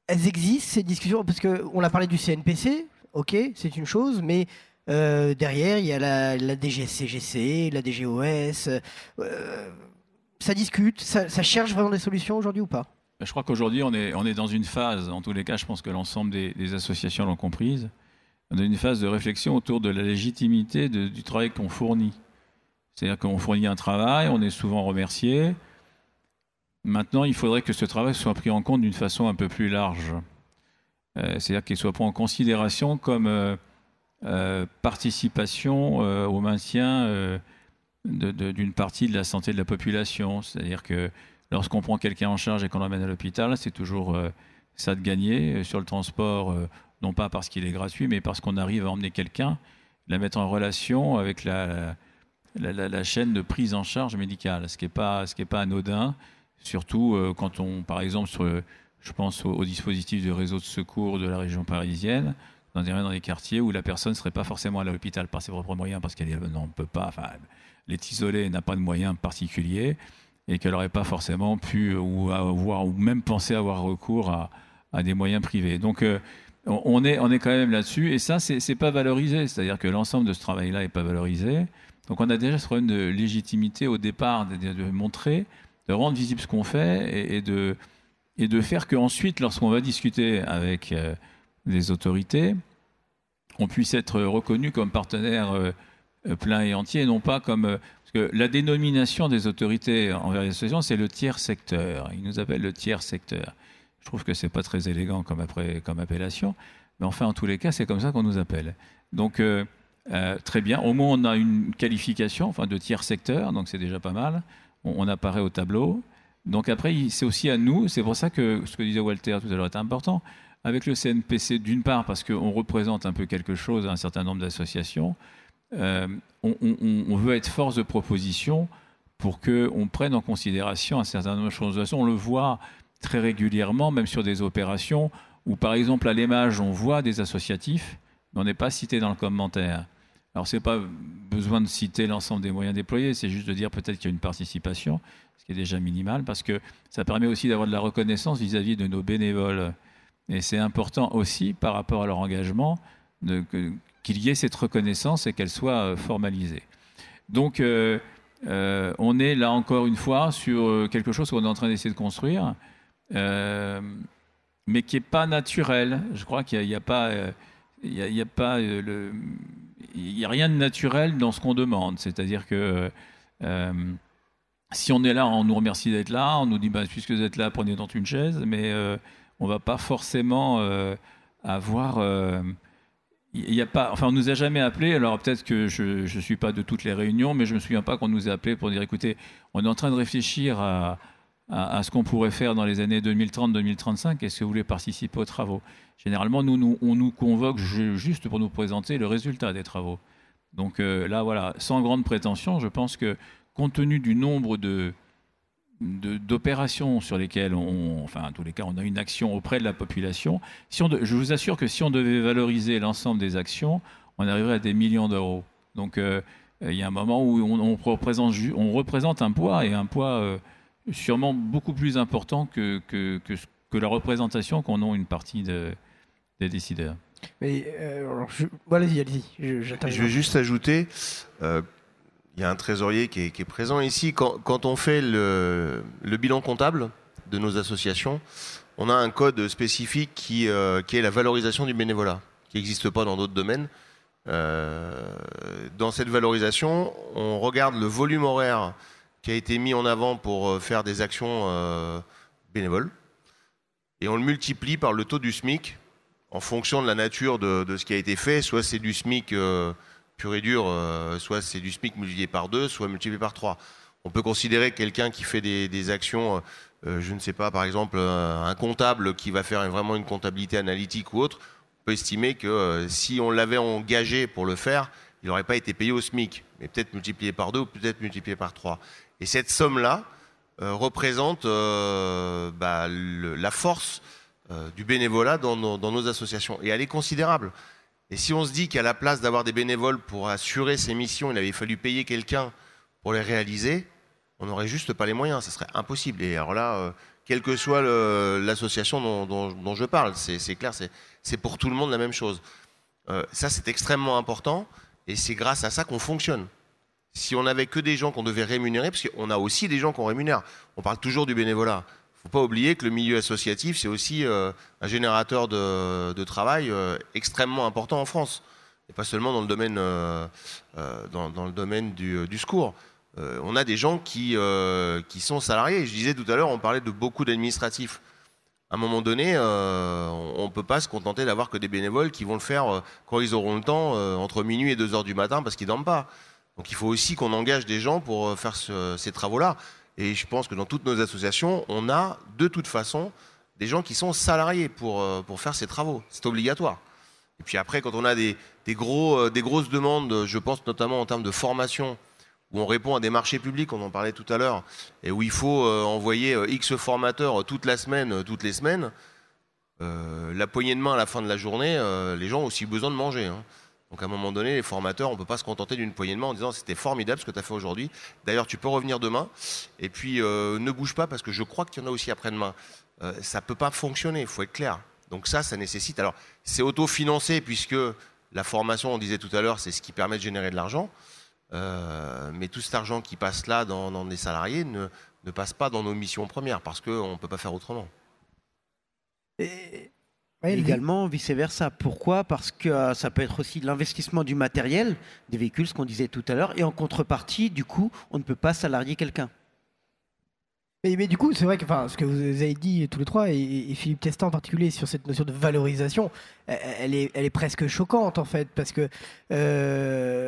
Speaker 1: Elles existent, ces discussions, parce qu'on a parlé du CNPC, ok, c'est une chose, mais derrière, il y a la DGCGC, la DGOS, ça discute, ça cherche vraiment des solutions aujourd'hui ou pas?
Speaker 3: Je crois qu'aujourd'hui, on est dans une phase, en tous les cas, je pense que l'ensemble des associations l'ont comprise, on est dans une phase de réflexion autour de la légitimité du travail qu'on fournit. C'est-à-dire qu'on fournit un travail, on est souvent remercié. Maintenant, il faudrait que ce travail soit pris en compte d'une façon un peu plus large. C'est-à-dire qu'il soit pris en considération comme participation au maintien d'une partie de la santé de la population. C'est-à-dire que lorsqu'on prend quelqu'un en charge et qu'on l'emmène à l'hôpital, c'est toujours ça de gagner sur le transport, non pas parce qu'il est gratuit, mais parce qu'on arrive à emmener quelqu'un, la mettre en relation avec la chaîne de prise en charge médicale, ce qui n'est pas anodin, surtout quand on, par exemple, je pense au dispositif de réseau de secours de la région parisienne, dans des quartiers où la personne ne serait pas forcément à l'hôpital par ses propres moyens, parce qu'elle ne peut pas, enfin, elle est isolée, n'a pas de moyens particuliers, et qu'elle n'aurait pas forcément pu ou même pensé avoir recours à des moyens privés. Donc on est quand même là-dessus, et ça, c'est pas valorisé, c'est-à-dire que l'ensemble de ce travail-là n'est pas valorisé. Donc on a déjà ce problème de légitimité au départ, de montrer, de rendre visible ce qu'on fait, et de faire qu'ensuite, lorsqu'on va discuter avec les autorités, on puisse être reconnu comme partenaire plein et entier, et non pas comme... parce que la dénomination des autorités envers les associations, c'est le tiers secteur. Ils nous appellent le tiers secteur. Je trouve que c'est pas très élégant comme appellation, mais enfin, en tous les cas, c'est comme ça qu'on nous appelle. Donc, très bien. Au moins, on a une qualification, enfin, de tiers secteur, donc c'est déjà pas mal. On apparaît au tableau. Donc après, c'est aussi à nous, c'est pour ça que ce que disait Walter tout à l'heure est important, avec le CNPC d'une part, parce qu'on représente un peu quelque chose à un certain nombre d'associations, on veut être force de proposition pour qu'on prenne en considération un certain nombre de choses. On le voit très régulièrement, même sur des opérations où, par exemple, à l'EMAGE, on voit des associatifs, mais on n'est pas cité dans le commentaire. Alors, ce n'est pas besoin de citer l'ensemble des moyens déployés, c'est juste de dire peut-être qu'il y a une participation, ce qui est déjà minimal, parce que ça permet aussi d'avoir de la reconnaissance vis-à-vis de nos bénévoles. Et c'est important aussi, par rapport à leur engagement, qu'il y ait cette reconnaissance et qu'elle soit formalisée. Donc, on est là encore une fois sur quelque chose qu'on est en train d'essayer de construire, mais qui n'est pas naturel. Je crois qu'il n'y a pas, il y a pas il y a rien de naturel dans ce qu'on demande. C'est-à-dire que si on est là, on nous remercie d'être là, on nous dit puisque vous êtes là, prenez donc une chaise, mais on ne va pas forcément avoir. Il y a pas, enfin, on nous a jamais appelé. Alors peut-être que je suis pas de toutes les réunions, mais je me souviens pas qu'on nous ait appelé pour dire écoutez, on est en train de réfléchir à ce qu'on pourrait faire dans les années 2030-2035. Est-ce que vous voulez participer aux travaux? Généralement, on nous convoque juste pour nous présenter le résultat des travaux. Donc là, voilà, sans grande prétention, je pense que compte tenu du nombre d'opérations sur lesquelles enfin, en tous les cas, on a une action auprès de la population. Je vous assure que si on devait valoriser l'ensemble des actions, on arriverait à des millions d'euros. Donc, il y a un moment où on représente un poids, et un poids sûrement beaucoup plus important que la représentation qu'en ont une partie des décideurs.
Speaker 1: Mais allez-y, j'interviens.
Speaker 2: Je vais juste ajouter, il y a un trésorier qui est présent ici. Quand on fait le bilan comptable de nos associations, on a un code spécifique qui est la valorisation du bénévolat, qui n'existe pas dans d'autres domaines. Dans cette valorisation, on regarde le volume horaire qui a été mis en avant pour faire des actions bénévoles, et on le multiplie par le taux du SMIC en fonction de la nature de ce qui a été fait. Soit c'est du SMIC pur et dur, soit c'est du SMIC multiplié par 2, soit multiplié par 3. On peut considérer que quelqu'un qui fait des actions, je ne sais pas, par exemple un comptable qui va faire vraiment une comptabilité analytique ou autre, on peut estimer que si on l'avait engagé pour le faire, il n'aurait pas été payé au SMIC, mais peut-être multiplié par 2 ou peut-être multiplié par 3. Et cette somme-là représente la force du bénévolat dans nos associations. Et elle est considérable. Et si on se dit qu'à la place d'avoir des bénévoles pour assurer ces missions, il avait fallu payer quelqu'un pour les réaliser, on n'aurait juste pas les moyens, ça serait impossible. Et alors là, quelle que soit l'association dont je parle, c'est clair, c'est pour tout le monde la même chose. Ça, c'est extrêmement important, et c'est grâce à ça qu'on fonctionne. Si on n'avait que des gens qu'on devait rémunérer, parce qu'on a aussi des gens qu'on rémunère, on parle toujours du bénévolat. Il ne faut pas oublier que le milieu associatif, c'est aussi un générateur de travail extrêmement important en France. Et pas seulement dans le domaine du secours. On a des gens qui sont salariés. Je disais tout à l'heure, on parlait de beaucoup d'administratifs. À un moment donné, on ne peut pas se contenter d'avoir que des bénévoles qui vont le faire quand ils auront le temps, entre minuit et 2 heures du matin, parce qu'ils ne dorment pas. Donc il faut aussi qu'on engage des gens pour faire ces travaux-là. Et je pense que dans toutes nos associations, on a de toute façon des gens qui sont salariés pour faire ces travaux. C'est obligatoire. Et puis après, quand on a des grosses demandes, je pense notamment en termes de formation, où on répond à des marchés publics, on en parlait tout à l'heure, et où il faut envoyer X formateurs toutes les semaines, la poignée de main à la fin de la journée, les gens ont aussi besoin de manger. Donc à un moment donné, les formateurs, on ne peut pas se contenter d'une poignée de main en disant c'était formidable ce que tu as fait aujourd'hui. D'ailleurs, tu peux revenir demain. Et puis, ne bouge pas parce que je crois qu'il y en a aussi après-demain. Ça ne peut pas fonctionner, il faut être clair. Donc ça nécessite... Alors, c'est autofinancé puisque la formation, on disait tout à l'heure, c'est ce qui permet de générer de l'argent. Mais tout cet argent qui passe là dans des salariés ne passe pas dans nos missions premières parce qu'on ne peut pas faire autrement.
Speaker 4: Également, vice-versa. Pourquoi? Parce que ça peut être aussi de l'investissement du matériel, des véhicules, ce qu'on disait tout à l'heure, et en contrepartie, du coup, on ne peut pas salarier quelqu'un.
Speaker 1: Mais du coup, c'est vrai que ce que vous avez dit tous les trois, et Philippe Testin en particulier, sur cette notion de valorisation, elle est presque choquante en fait, parce que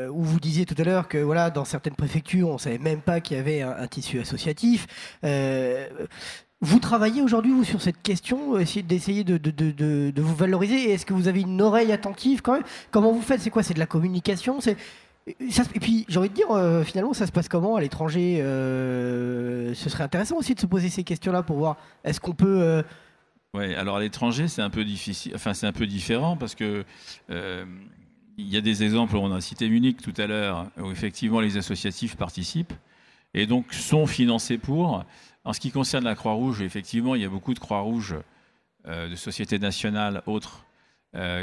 Speaker 1: où vous disiez tout à l'heure que voilà, dans certaines préfectures, on ne savait même pas qu'il y avait un tissu associatif. Vous travaillez aujourd'hui, vous, sur cette question, d'essayer de vous valoriser, et est-ce que vous avez une oreille attentive quand même? Comment vous faites? C'est quoi? C'est de la communication? Et puis, j'ai envie de dire, finalement, ça se passe comment à l'étranger? Ce serait intéressant aussi de se poser ces questions-là pour voir, est-ce qu'on peut...
Speaker 3: Oui, alors à l'étranger, c'est un peu difficile, enfin, c'est un peu différent parce que il y a des exemples, on a cité Munich tout à l'heure, où effectivement les associatifs participent et donc sont financés pour. En ce qui concerne la Croix-Rouge, effectivement, il y a beaucoup de Croix-Rouge de sociétés nationales autres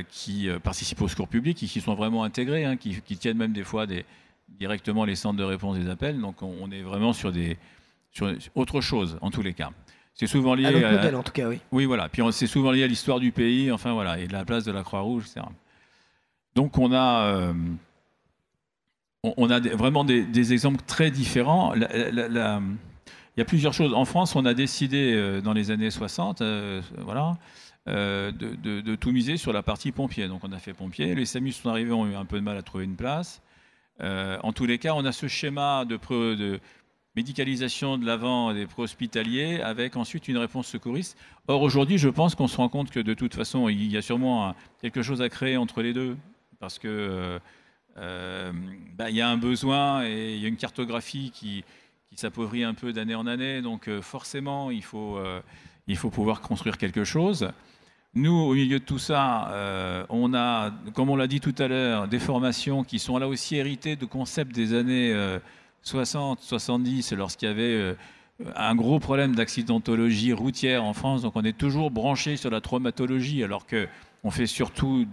Speaker 3: qui participent au secours public et qui sont vraiment intégrés, qui tiennent même des fois des directement les centres de réponse des appels. Donc on est vraiment sur autre chose, en tous les cas. C'est souvent lié
Speaker 1: à notre modèle, en tout cas, oui.
Speaker 3: Oui, voilà. Puis c'est souvent lié à l'histoire du pays, enfin voilà, et de la place de la Croix-Rouge, etc. Donc on a vraiment des exemples très différents. Il y a plusieurs choses. En France, on a décidé dans les années 60, de tout miser sur la partie pompier. Donc on a fait pompier. Les SAMU sont arrivés, ont eu un peu de mal à trouver une place. En tous les cas, on a ce schéma de médicalisation de l'avant des préhospitaliers avec ensuite une réponse secouriste. Or, aujourd'hui, je pense qu'on se rend compte que de toute façon, il y a sûrement quelque chose à créer entre les deux parce que il y a un besoin et il y a une cartographie qui s'appauvrit un peu d'année en année. Donc, forcément, il faut pouvoir construire quelque chose. Nous, au milieu de tout ça, on a, comme on l'a dit tout à l'heure, des formations qui sont là aussi héritées de concepts des années 60, 70, lorsqu'il y avait un gros problème d'accidentologie routière en France. Donc on est toujours branché sur la traumatologie, alors qu'on fait surtout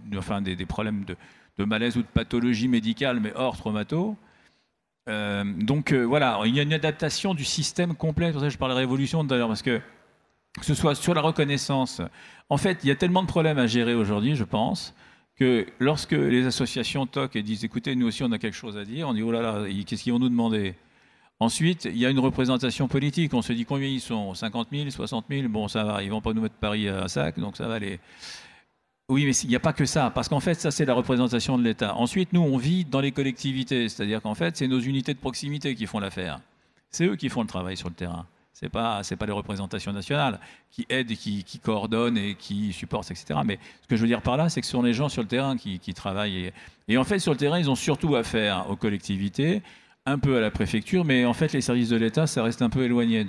Speaker 3: des problèmes de malaise ou de pathologie médicale, mais hors traumato. Voilà, il y a une adaptation du système complet. C'est pour ça que je parlais de révolution tout à l'heure, parce que ce soit sur la reconnaissance. En fait, il y a tellement de problèmes à gérer aujourd'hui, je pense, que lorsque les associations toquent et disent « Écoutez, nous aussi, on a quelque chose à dire », on dit « Oh là là, qu'est-ce qu'ils vont nous demander ?» Ensuite, il y a une représentation politique. On se dit combien ils sont, 50 000, 60 000, bon, ça va, ils ne vont pas nous mettre Paris à sac, donc ça va aller. Oui, mais il n'y a pas que ça, parce qu'en fait, ça, c'est la représentation de l'État. Ensuite, nous, on vit dans les collectivités, c'est-à-dire qu'en fait, c'est nos unités de proximité qui font l'affaire. C'est eux qui font le travail sur le terrain. C'est pas les représentations nationales qui aident et qui coordonnent et qui supportent, etc. Mais ce que je veux dire par là, c'est que ce sont les gens sur le terrain qui travaillent. Et en fait, sur le terrain, ils ont surtout affaire aux collectivités, un peu à la préfecture, mais en fait, les services de l'État, ça reste un peu éloigné.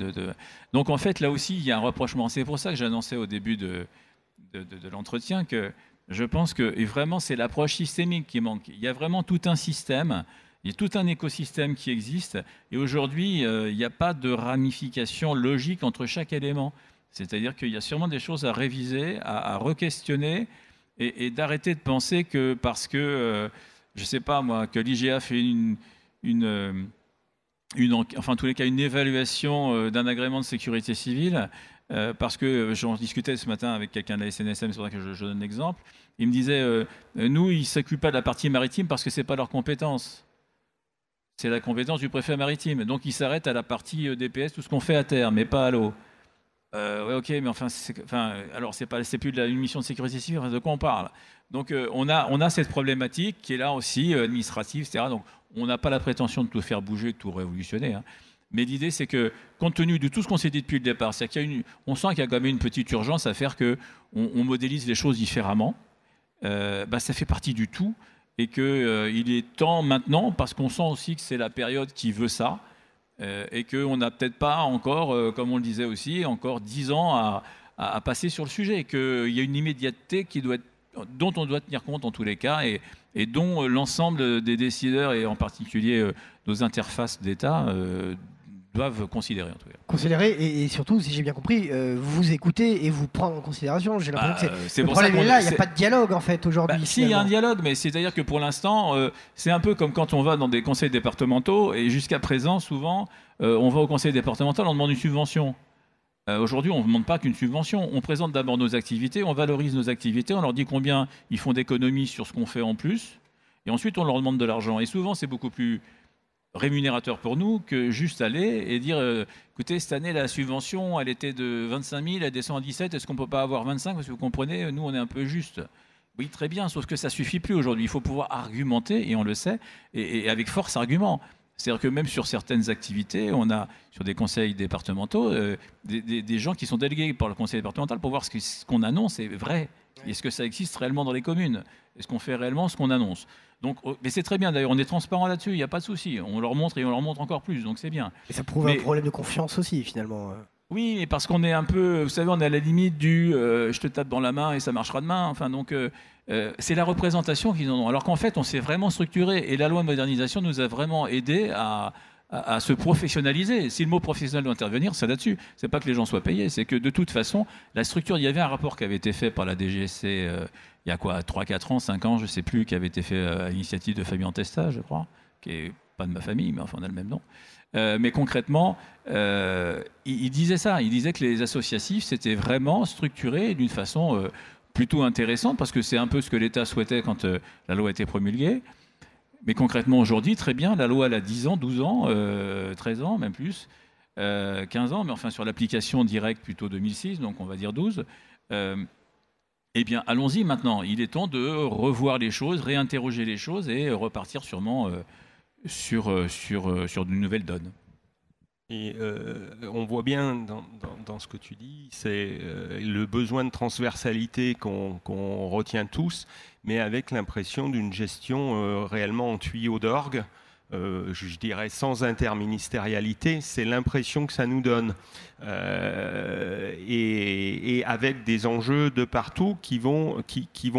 Speaker 3: Donc, en fait, là aussi, il y a un rapprochement. C'est pour ça que j'annonçais au début de l'entretien que je pense que vraiment, c'est l'approche systémique qui manque. Il y a vraiment tout un système. Il y a tout un écosystème qui existe et aujourd'hui, il n'y a pas de ramification logique entre chaque élément. C'est-à-dire qu'il y a sûrement des choses à réviser, à re-questionner et d'arrêter de penser que parce que, je ne sais pas moi, que l'IGA fait en tous les cas, une évaluation d'un agrément de sécurité civile, parce que j'en discutais ce matin avec quelqu'un de la SNSM, c'est vrai que je donne l'exemple, il me disait, nous, ils ne s'occupent pas de la partie maritime parce que ce n'est pas leur compétence. C'est la compétence du préfet maritime. Donc, il s'arrête à la partie DPS, tout ce qu'on fait à terre, mais pas à l'eau. Ouais, ok, mais alors, c'est plus une mission de sécurité civile, de quoi on parle? Donc, on a cette problématique qui est là aussi, administrative, etc. Donc, on n'a pas la prétention de tout faire bouger, de tout révolutionner. Hein. Mais l'idée, c'est que, compte tenu de tout ce qu'on s'est dit depuis le départ, c'est on sent qu'il y a quand même une petite urgence à faire qu'on modélise les choses différemment. Ça fait partie du tout. Et qu'il est temps maintenant, parce qu'on sent aussi que c'est la période qui veut ça, et qu'on n'a peut-être pas encore, comme on le disait aussi, encore 10 ans à passer sur le sujet, et qu'il y a une immédiateté dont on doit tenir compte en tous les cas, et dont l'ensemble des décideurs, et en particulier nos interfaces d'État, doivent considérer en tout cas.
Speaker 1: Considérer et surtout, si j'ai bien compris, vous écoutez et vous prendre en considération. J'ai l'impression que c'est le problème est là, il n'y a pas de dialogue en fait aujourd'hui.
Speaker 3: Si, il y a un dialogue, mais c'est-à-dire que pour l'instant, c'est un peu comme quand on va dans des conseils départementaux et jusqu'à présent, souvent, on va au conseil départemental, on demande une subvention. Aujourd'hui, on ne demande pas qu'une subvention. On présente d'abord nos activités, on valorise nos activités, on leur dit combien ils font d'économies sur ce qu'on fait en plus, et ensuite on leur demande de l'argent. Et souvent, c'est beaucoup plus rémunérateur pour nous que juste aller et dire écoutez, cette année la subvention elle était de 25 000, elle descend à 17, est-ce qu'on ne peut pas avoir 25 parce que vous comprenez, nous on est un peu juste. Oui, très bien, sauf que ça ne suffit plus aujourd'hui, il faut pouvoir argumenter et on le sait, et avec force argument. C'est-à-dire que même sur certaines activités, on a sur des conseils départementaux des gens qui sont délégués par le conseil départemental pour voir ce qu'on annonce est vrai. Est-ce que ça existe réellement dans les communes? Est-ce qu'on fait réellement ce qu'on annonce? Donc, mais c'est très bien d'ailleurs, on est transparent là-dessus, il n'y a pas de souci. On leur montre et on leur montre encore plus, donc c'est bien.
Speaker 1: Et ça prouve un problème de confiance aussi finalement.
Speaker 3: Oui, mais parce qu'on est un peu, vous savez, on est à la limite du je te tape dans la main et ça marchera demain. Enfin, donc, c'est la représentation qu'ils en ont. Alors qu'en fait, on s'est vraiment structuré et la loi de modernisation nous a vraiment aidé à se professionnaliser. Si le mot professionnel doit intervenir, c'est là-dessus. C'est pas que les gens soient payés, c'est que de toute façon, la structure, il y avait un rapport qui avait été fait par la DGSC il y a quoi, 3, 4 ans, 5 ans, je sais plus, qui avait été fait à l'initiative de Fabien Testa, je crois, qui est pas de ma famille, mais enfin on a le même nom. Mais concrètement, il disait ça. Il disait que les associatifs, c'était vraiment structuré d'une façon plutôt intéressante, parce que c'est un peu ce que l'État souhaitait quand la loi a été promulguée. Mais concrètement, aujourd'hui, très bien, la loi elle a 10 ans, 12 ans, 13 ans, même plus, 15 ans, mais enfin sur l'application directe, plutôt 2006, donc on va dire 12. Eh bien, allons-y maintenant. Il est temps de revoir les choses, réinterroger les choses et repartir sûrement sur de nouvelles donnes.
Speaker 5: Et on voit bien dans ce que tu dis, c'est le besoin de transversalité qu'on retient tous, mais avec l'impression d'une gestion réellement en tuyau d'orgue, je dirais sans interministérialité, c'est l'impression que ça nous donne. Et avec des enjeux de partout qui vont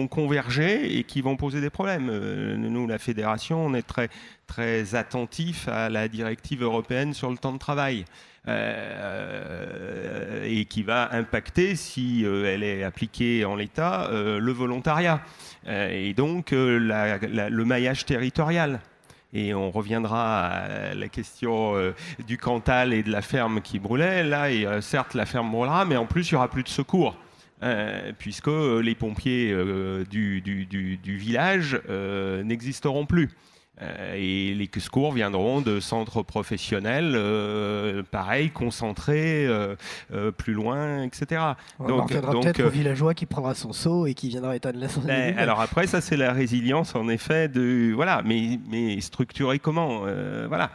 Speaker 5: converger et qui vont poser des problèmes. Nous, la fédération, on est très, très attentif à la directive européenne sur le temps de travail. Et qui va impacter, si elle est appliquée en l'état, le volontariat. Et donc le maillage territorial. Et on reviendra à la question du Cantal et de la ferme qui brûlait. Là, certes, la ferme brûlera, mais en plus, il n'y aura plus de secours. Puisque les pompiers du village n'existeront plus. Et les secours viendront de centres professionnels, pareil, concentrés, plus loin, etc.
Speaker 1: On reviendra peut-être au villageois qui prendra son seau et qui viendra éteindre l'incendie.
Speaker 5: Alors après, ça c'est la résilience, en effet, voilà, mais structurée comment, voilà.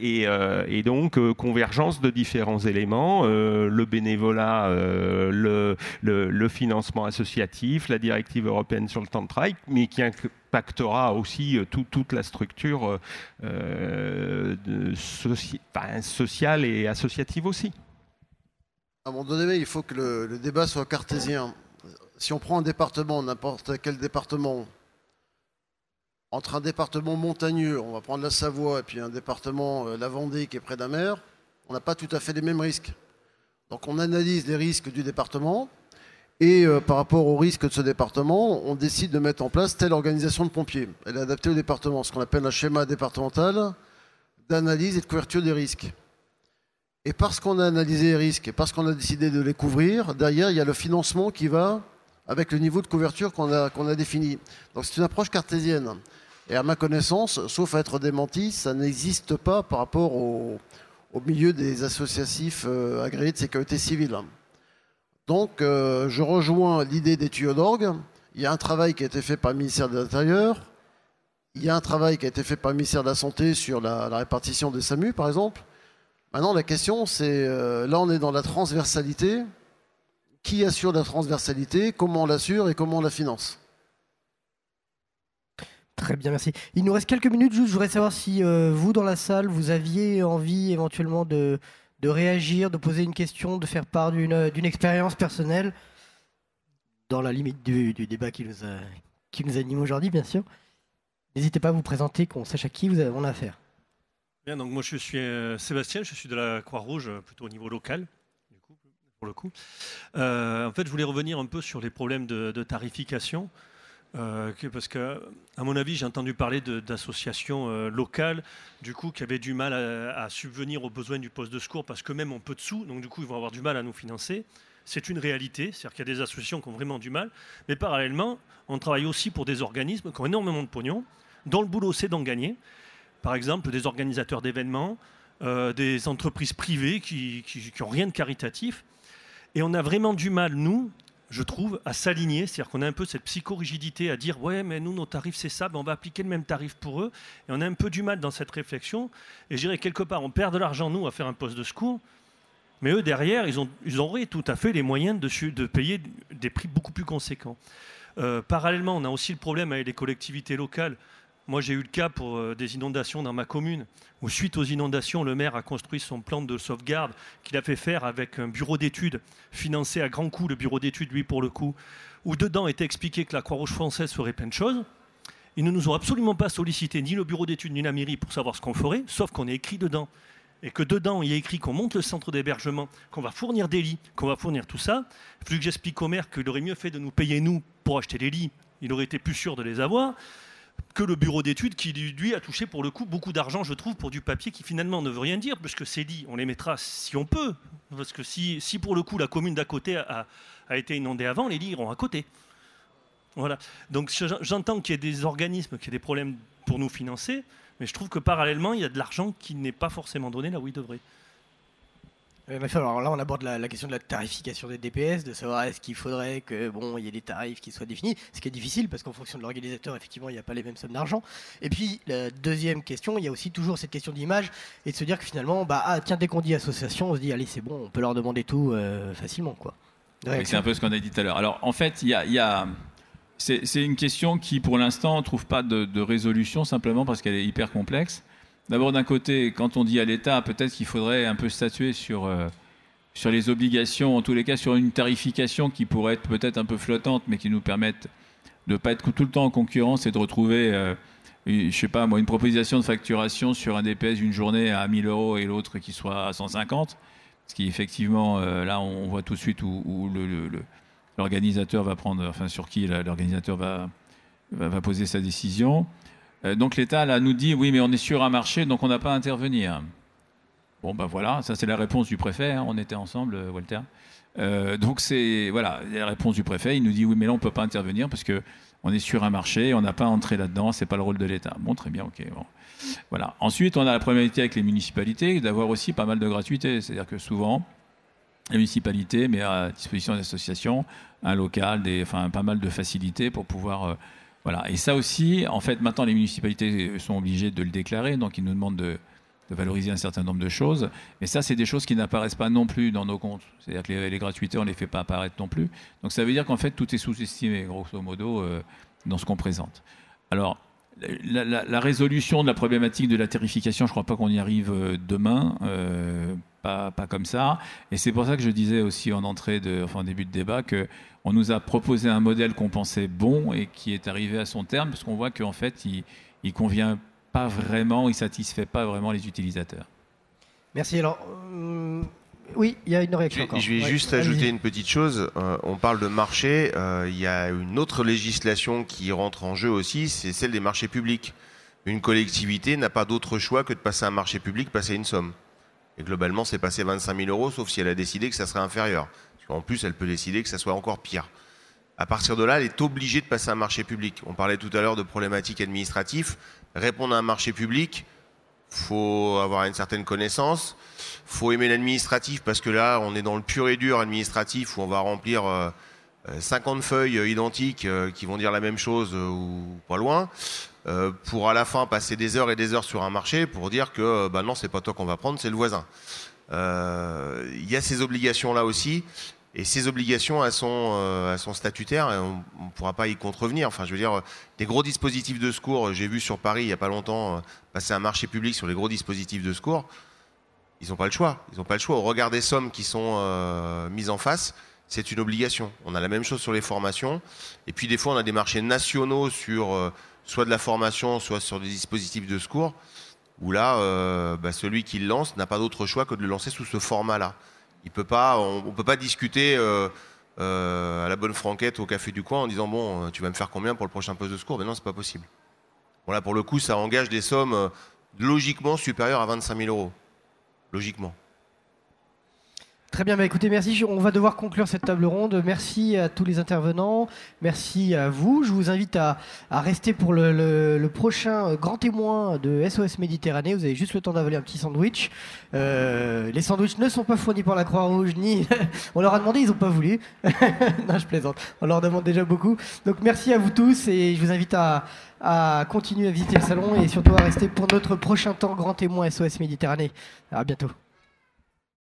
Speaker 5: Et donc convergence de différents éléments, le bénévolat, le financement associatif, la directive européenne sur le temps de travail, mais qui impactera aussi toute la structure sociale et associative aussi.
Speaker 6: À un moment donné, il faut que le débat soit cartésien. Si on prend un département, n'importe quel département, entre un département montagneux, on va prendre la Savoie, et puis un département, la Vendée, qui est près de la mer, on n'a pas tout à fait les mêmes risques. Donc on analyse les risques du département, et par rapport aux risques de ce département, on décide de mettre en place telle organisation de pompiers. Elle est adaptée au département, ce qu'on appelle un schéma départemental d'analyse et de couverture des risques. Et parce qu'on a analysé les risques, et parce qu'on a décidé de les couvrir, derrière, il y a le financement qui va avec le niveau de couverture qu'on a défini. Donc c'est une approche cartésienne. Et à ma connaissance, sauf à être démenti, ça n'existe pas par rapport au milieu des associatifs agréés de sécurité civile. Donc je rejoins l'idée des tuyaux d'orgue. Il y a un travail qui a été fait par le ministère de l'Intérieur. Il y a un travail qui a été fait par le ministère de la Santé sur la répartition des SAMU, par exemple. Maintenant, la question, c'est, là on est dans la transversalité. Qui assure la transversalité, comment on l'assure et comment on la finance?
Speaker 1: Très bien, merci. Il nous reste quelques minutes. Juste, je voudrais savoir si vous, dans la salle, vous aviez envie éventuellement de réagir, de poser une question, de faire part d'une expérience personnelle, dans la limite du débat qui nous anime aujourd'hui, bien sûr. N'hésitez pas à vous présenter, qu'on sache à qui on a affaire.
Speaker 7: Bien, donc moi je suis Sébastien, je suis de la Croix-Rouge, plutôt au niveau local. Pour le coup. En fait, je voulais revenir un peu sur les problèmes de tarification, parce que, à mon avis, j'ai entendu parler d'associations locales, du coup, qui avaient du mal à subvenir aux besoins du poste de secours, parce qu'eux-mêmes ont peu de sous, donc du coup, ils vont avoir du mal à nous financer. C'est une réalité, c'est-à-dire qu'il y a des associations qui ont vraiment du mal, mais parallèlement, on travaille aussi pour des organismes qui ont énormément de pognon, dont le boulot, c'est d'en gagner. Par exemple, des organisateurs d'événements, des entreprises privées qui n'ont rien de caritatif. Et on a vraiment du mal, nous, je trouve, à s'aligner. C'est-à-dire qu'on a un peu cette psychorigidité à dire « ouais, mais nous, nos tarifs, c'est ça, ben on va appliquer le même tarif pour eux ». Et on a un peu du mal dans cette réflexion. Et je dirais, quelque part, on perd de l'argent, nous, à faire un poste de secours. Mais eux, derrière, ils auraient tout à fait les moyens de payer des prix beaucoup plus conséquents. Parallèlement, on a aussi le problème avec les collectivités locales. Moi, j'ai eu le cas pour des inondations dans ma commune, où suite aux inondations, le maire a construit son plan de sauvegarde qu'il a fait faire avec un bureau d'études, financé à grands coups, le bureau d'études, lui, pour le coup, où dedans était expliqué que la Croix-Rouge française ferait plein de choses. Ils ne nous ont absolument pas sollicité, ni le bureau d'études, ni la mairie, pour savoir ce qu'on ferait, sauf qu'on est écrit dedans. Et que dedans, il y a écrit qu'on monte le centre d'hébergement, qu'on va fournir des lits, qu'on va fournir tout ça. Il faut que j'explique au maire qu'il aurait mieux fait de nous payer, nous, pour acheter les lits. Il aurait été plus sûr de les avoir. que le bureau d'études qui, lui, a touché pour le coup beaucoup d'argent, je trouve, pour du papier qui finalement ne veut rien dire, parce que c'est dit, on les mettra si on peut. Parce que si pour le coup la commune d'à côté a été inondée avant, les lits iront à côté. Voilà. Donc j'entends qu'il y ait des organismes, qu'il y ait des problèmes pour nous financer, mais je trouve que parallèlement, il y a de l'argent qui n'est pas forcément donné là où il devrait.
Speaker 1: Alors là, on aborde la question de la tarification des DPS, de savoir est-ce qu'il faudrait que il y ait des tarifs qui soient définis, ce qui est difficile parce qu'en fonction de l'organisateur, effectivement, il n'y a pas les mêmes sommes d'argent. Et puis la deuxième question, il y a aussi toujours cette question d'image et de se dire que finalement, tiens, dès qu'on dit association, on se dit allez, c'est bon, on peut leur demander tout facilement, quoi.
Speaker 3: C'est un peu ce qu'on a dit tout à l'heure. Alors en fait, c'est une question qui, pour l'instant, ne trouve pas de résolution simplement parce qu'elle est hyper complexe. D'abord, d'un côté, quand on dit à l'État, peut-être qu'il faudrait un peu statuer sur les obligations, en tous les cas sur une tarification qui pourrait être peut-être un peu flottante, mais qui nous permette de ne pas être tout le temps en concurrence et de retrouver, je sais pas moi, une proposition de facturation sur un DPS d'une journée à 1 000 € et l'autre qui soit à 150. Ce qui, effectivement, là, on voit tout de suite où l'organisateur va prendre, enfin, sur qui l'organisateur va poser sa décision. Donc l'État là nous dit oui mais on est sur un marché donc on n'a pas à intervenir. Bon voilà, ça c'est la réponse du préfet, hein, on était ensemble Walter. Donc c'est voilà, la réponse du préfet, il nous dit oui mais là on peut pas intervenir parce que on est sur un marché, on n'a pas à entrer là-dedans, c'est pas le rôle de l'État. Bon très bien, OK. Bon. Voilà. Ensuite, on a la problématique avec les municipalités d'avoir aussi pas mal de gratuité, c'est-à-dire que souvent la municipalité met à disposition des associations un local, pas mal de facilités pour pouvoir voilà. Et ça aussi, en fait, maintenant, les municipalités sont obligées de le déclarer, donc ils nous demandent de valoriser un certain nombre de choses. Mais ça, c'est des choses qui n'apparaissent pas non plus dans nos comptes. C'est-à-dire que les gratuités, on ne les fait pas apparaître non plus. Donc ça veut dire qu'en fait, tout est sous-estimé, grosso modo, dans ce qu'on présente. Alors, la résolution de la problématique de la tarification, je ne crois pas qu'on y arrive demain, pas comme ça. Et c'est pour ça que je disais aussi en début de débat qu'on nous a proposé un modèle qu'on pensait bon et qui est arrivé à son terme, parce qu'on voit qu'en fait, il convient pas vraiment, il satisfait pas vraiment les utilisateurs.
Speaker 1: Merci. Alors, oui, il y a une réaction encore.
Speaker 2: Je vais juste ajouter une petite chose. On parle de marché. Il y a une autre législation qui rentre en jeu aussi, c'est celle des marchés publics. Une collectivité n'a pas d'autre choix que de passer un marché public, passer une somme. Et globalement, c'est passer 25 000 €, sauf si elle a décidé que ça serait inférieur. En plus, elle peut décider que ça soit encore pire. À partir de là, elle est obligée de passer un marché public. On parlait tout à l'heure de problématiques administratives. Répondre à un marché public, faut avoir une certaine connaissance. Faut aimer l'administratif parce que là, on est dans le pur et dur administratif où on va remplir 50 feuilles identiques qui vont dire la même chose ou pas loin. Pour à la fin passer des heures et des heures sur un marché pour dire que non, c'est pas toi qu'on va prendre, c'est le voisin. Il y a ces obligations-là aussi. Et ces obligations, elles sont statutaires et on ne pourra pas y contrevenir. Enfin, je veux dire, des gros dispositifs de secours, j'ai vu sur Paris il n'y a pas longtemps passer un marché public sur les gros dispositifs de secours. Ils n'ont pas le choix. Ils n'ont pas le choix. Au regard des sommes qui sont mises en face, c'est une obligation. On a la même chose sur les formations. Et puis des fois, on a des marchés nationaux sur soit de la formation, soit sur des dispositifs de secours, où là, celui qui le lance n'a pas d'autre choix que de le lancer sous ce format-là. On peut pas discuter à la bonne franquette au café du coin en disant bon, tu vas me faire combien pour le prochain poste de secours? Mais non, c'est pas possible. Bon, là, pour le coup, ça engage des sommes logiquement supérieures à 25 000 €. Logiquement.
Speaker 1: Très bien, écoutez, merci. On va devoir conclure cette table ronde. Merci à tous les intervenants. Merci à vous. Je vous invite à rester pour le prochain grand témoin de SOS Méditerranée. Vous avez juste le temps d'avaler un petit sandwich. Les sandwichs ne sont pas fournis par la Croix-Rouge, ni... On leur a demandé, ils n'ont pas voulu. Non, je plaisante. On leur demande déjà beaucoup. Donc merci à vous tous et je vous invite à continuer à visiter le salon et surtout à rester pour notre prochain temps grand témoin SOS Méditerranée. À bientôt.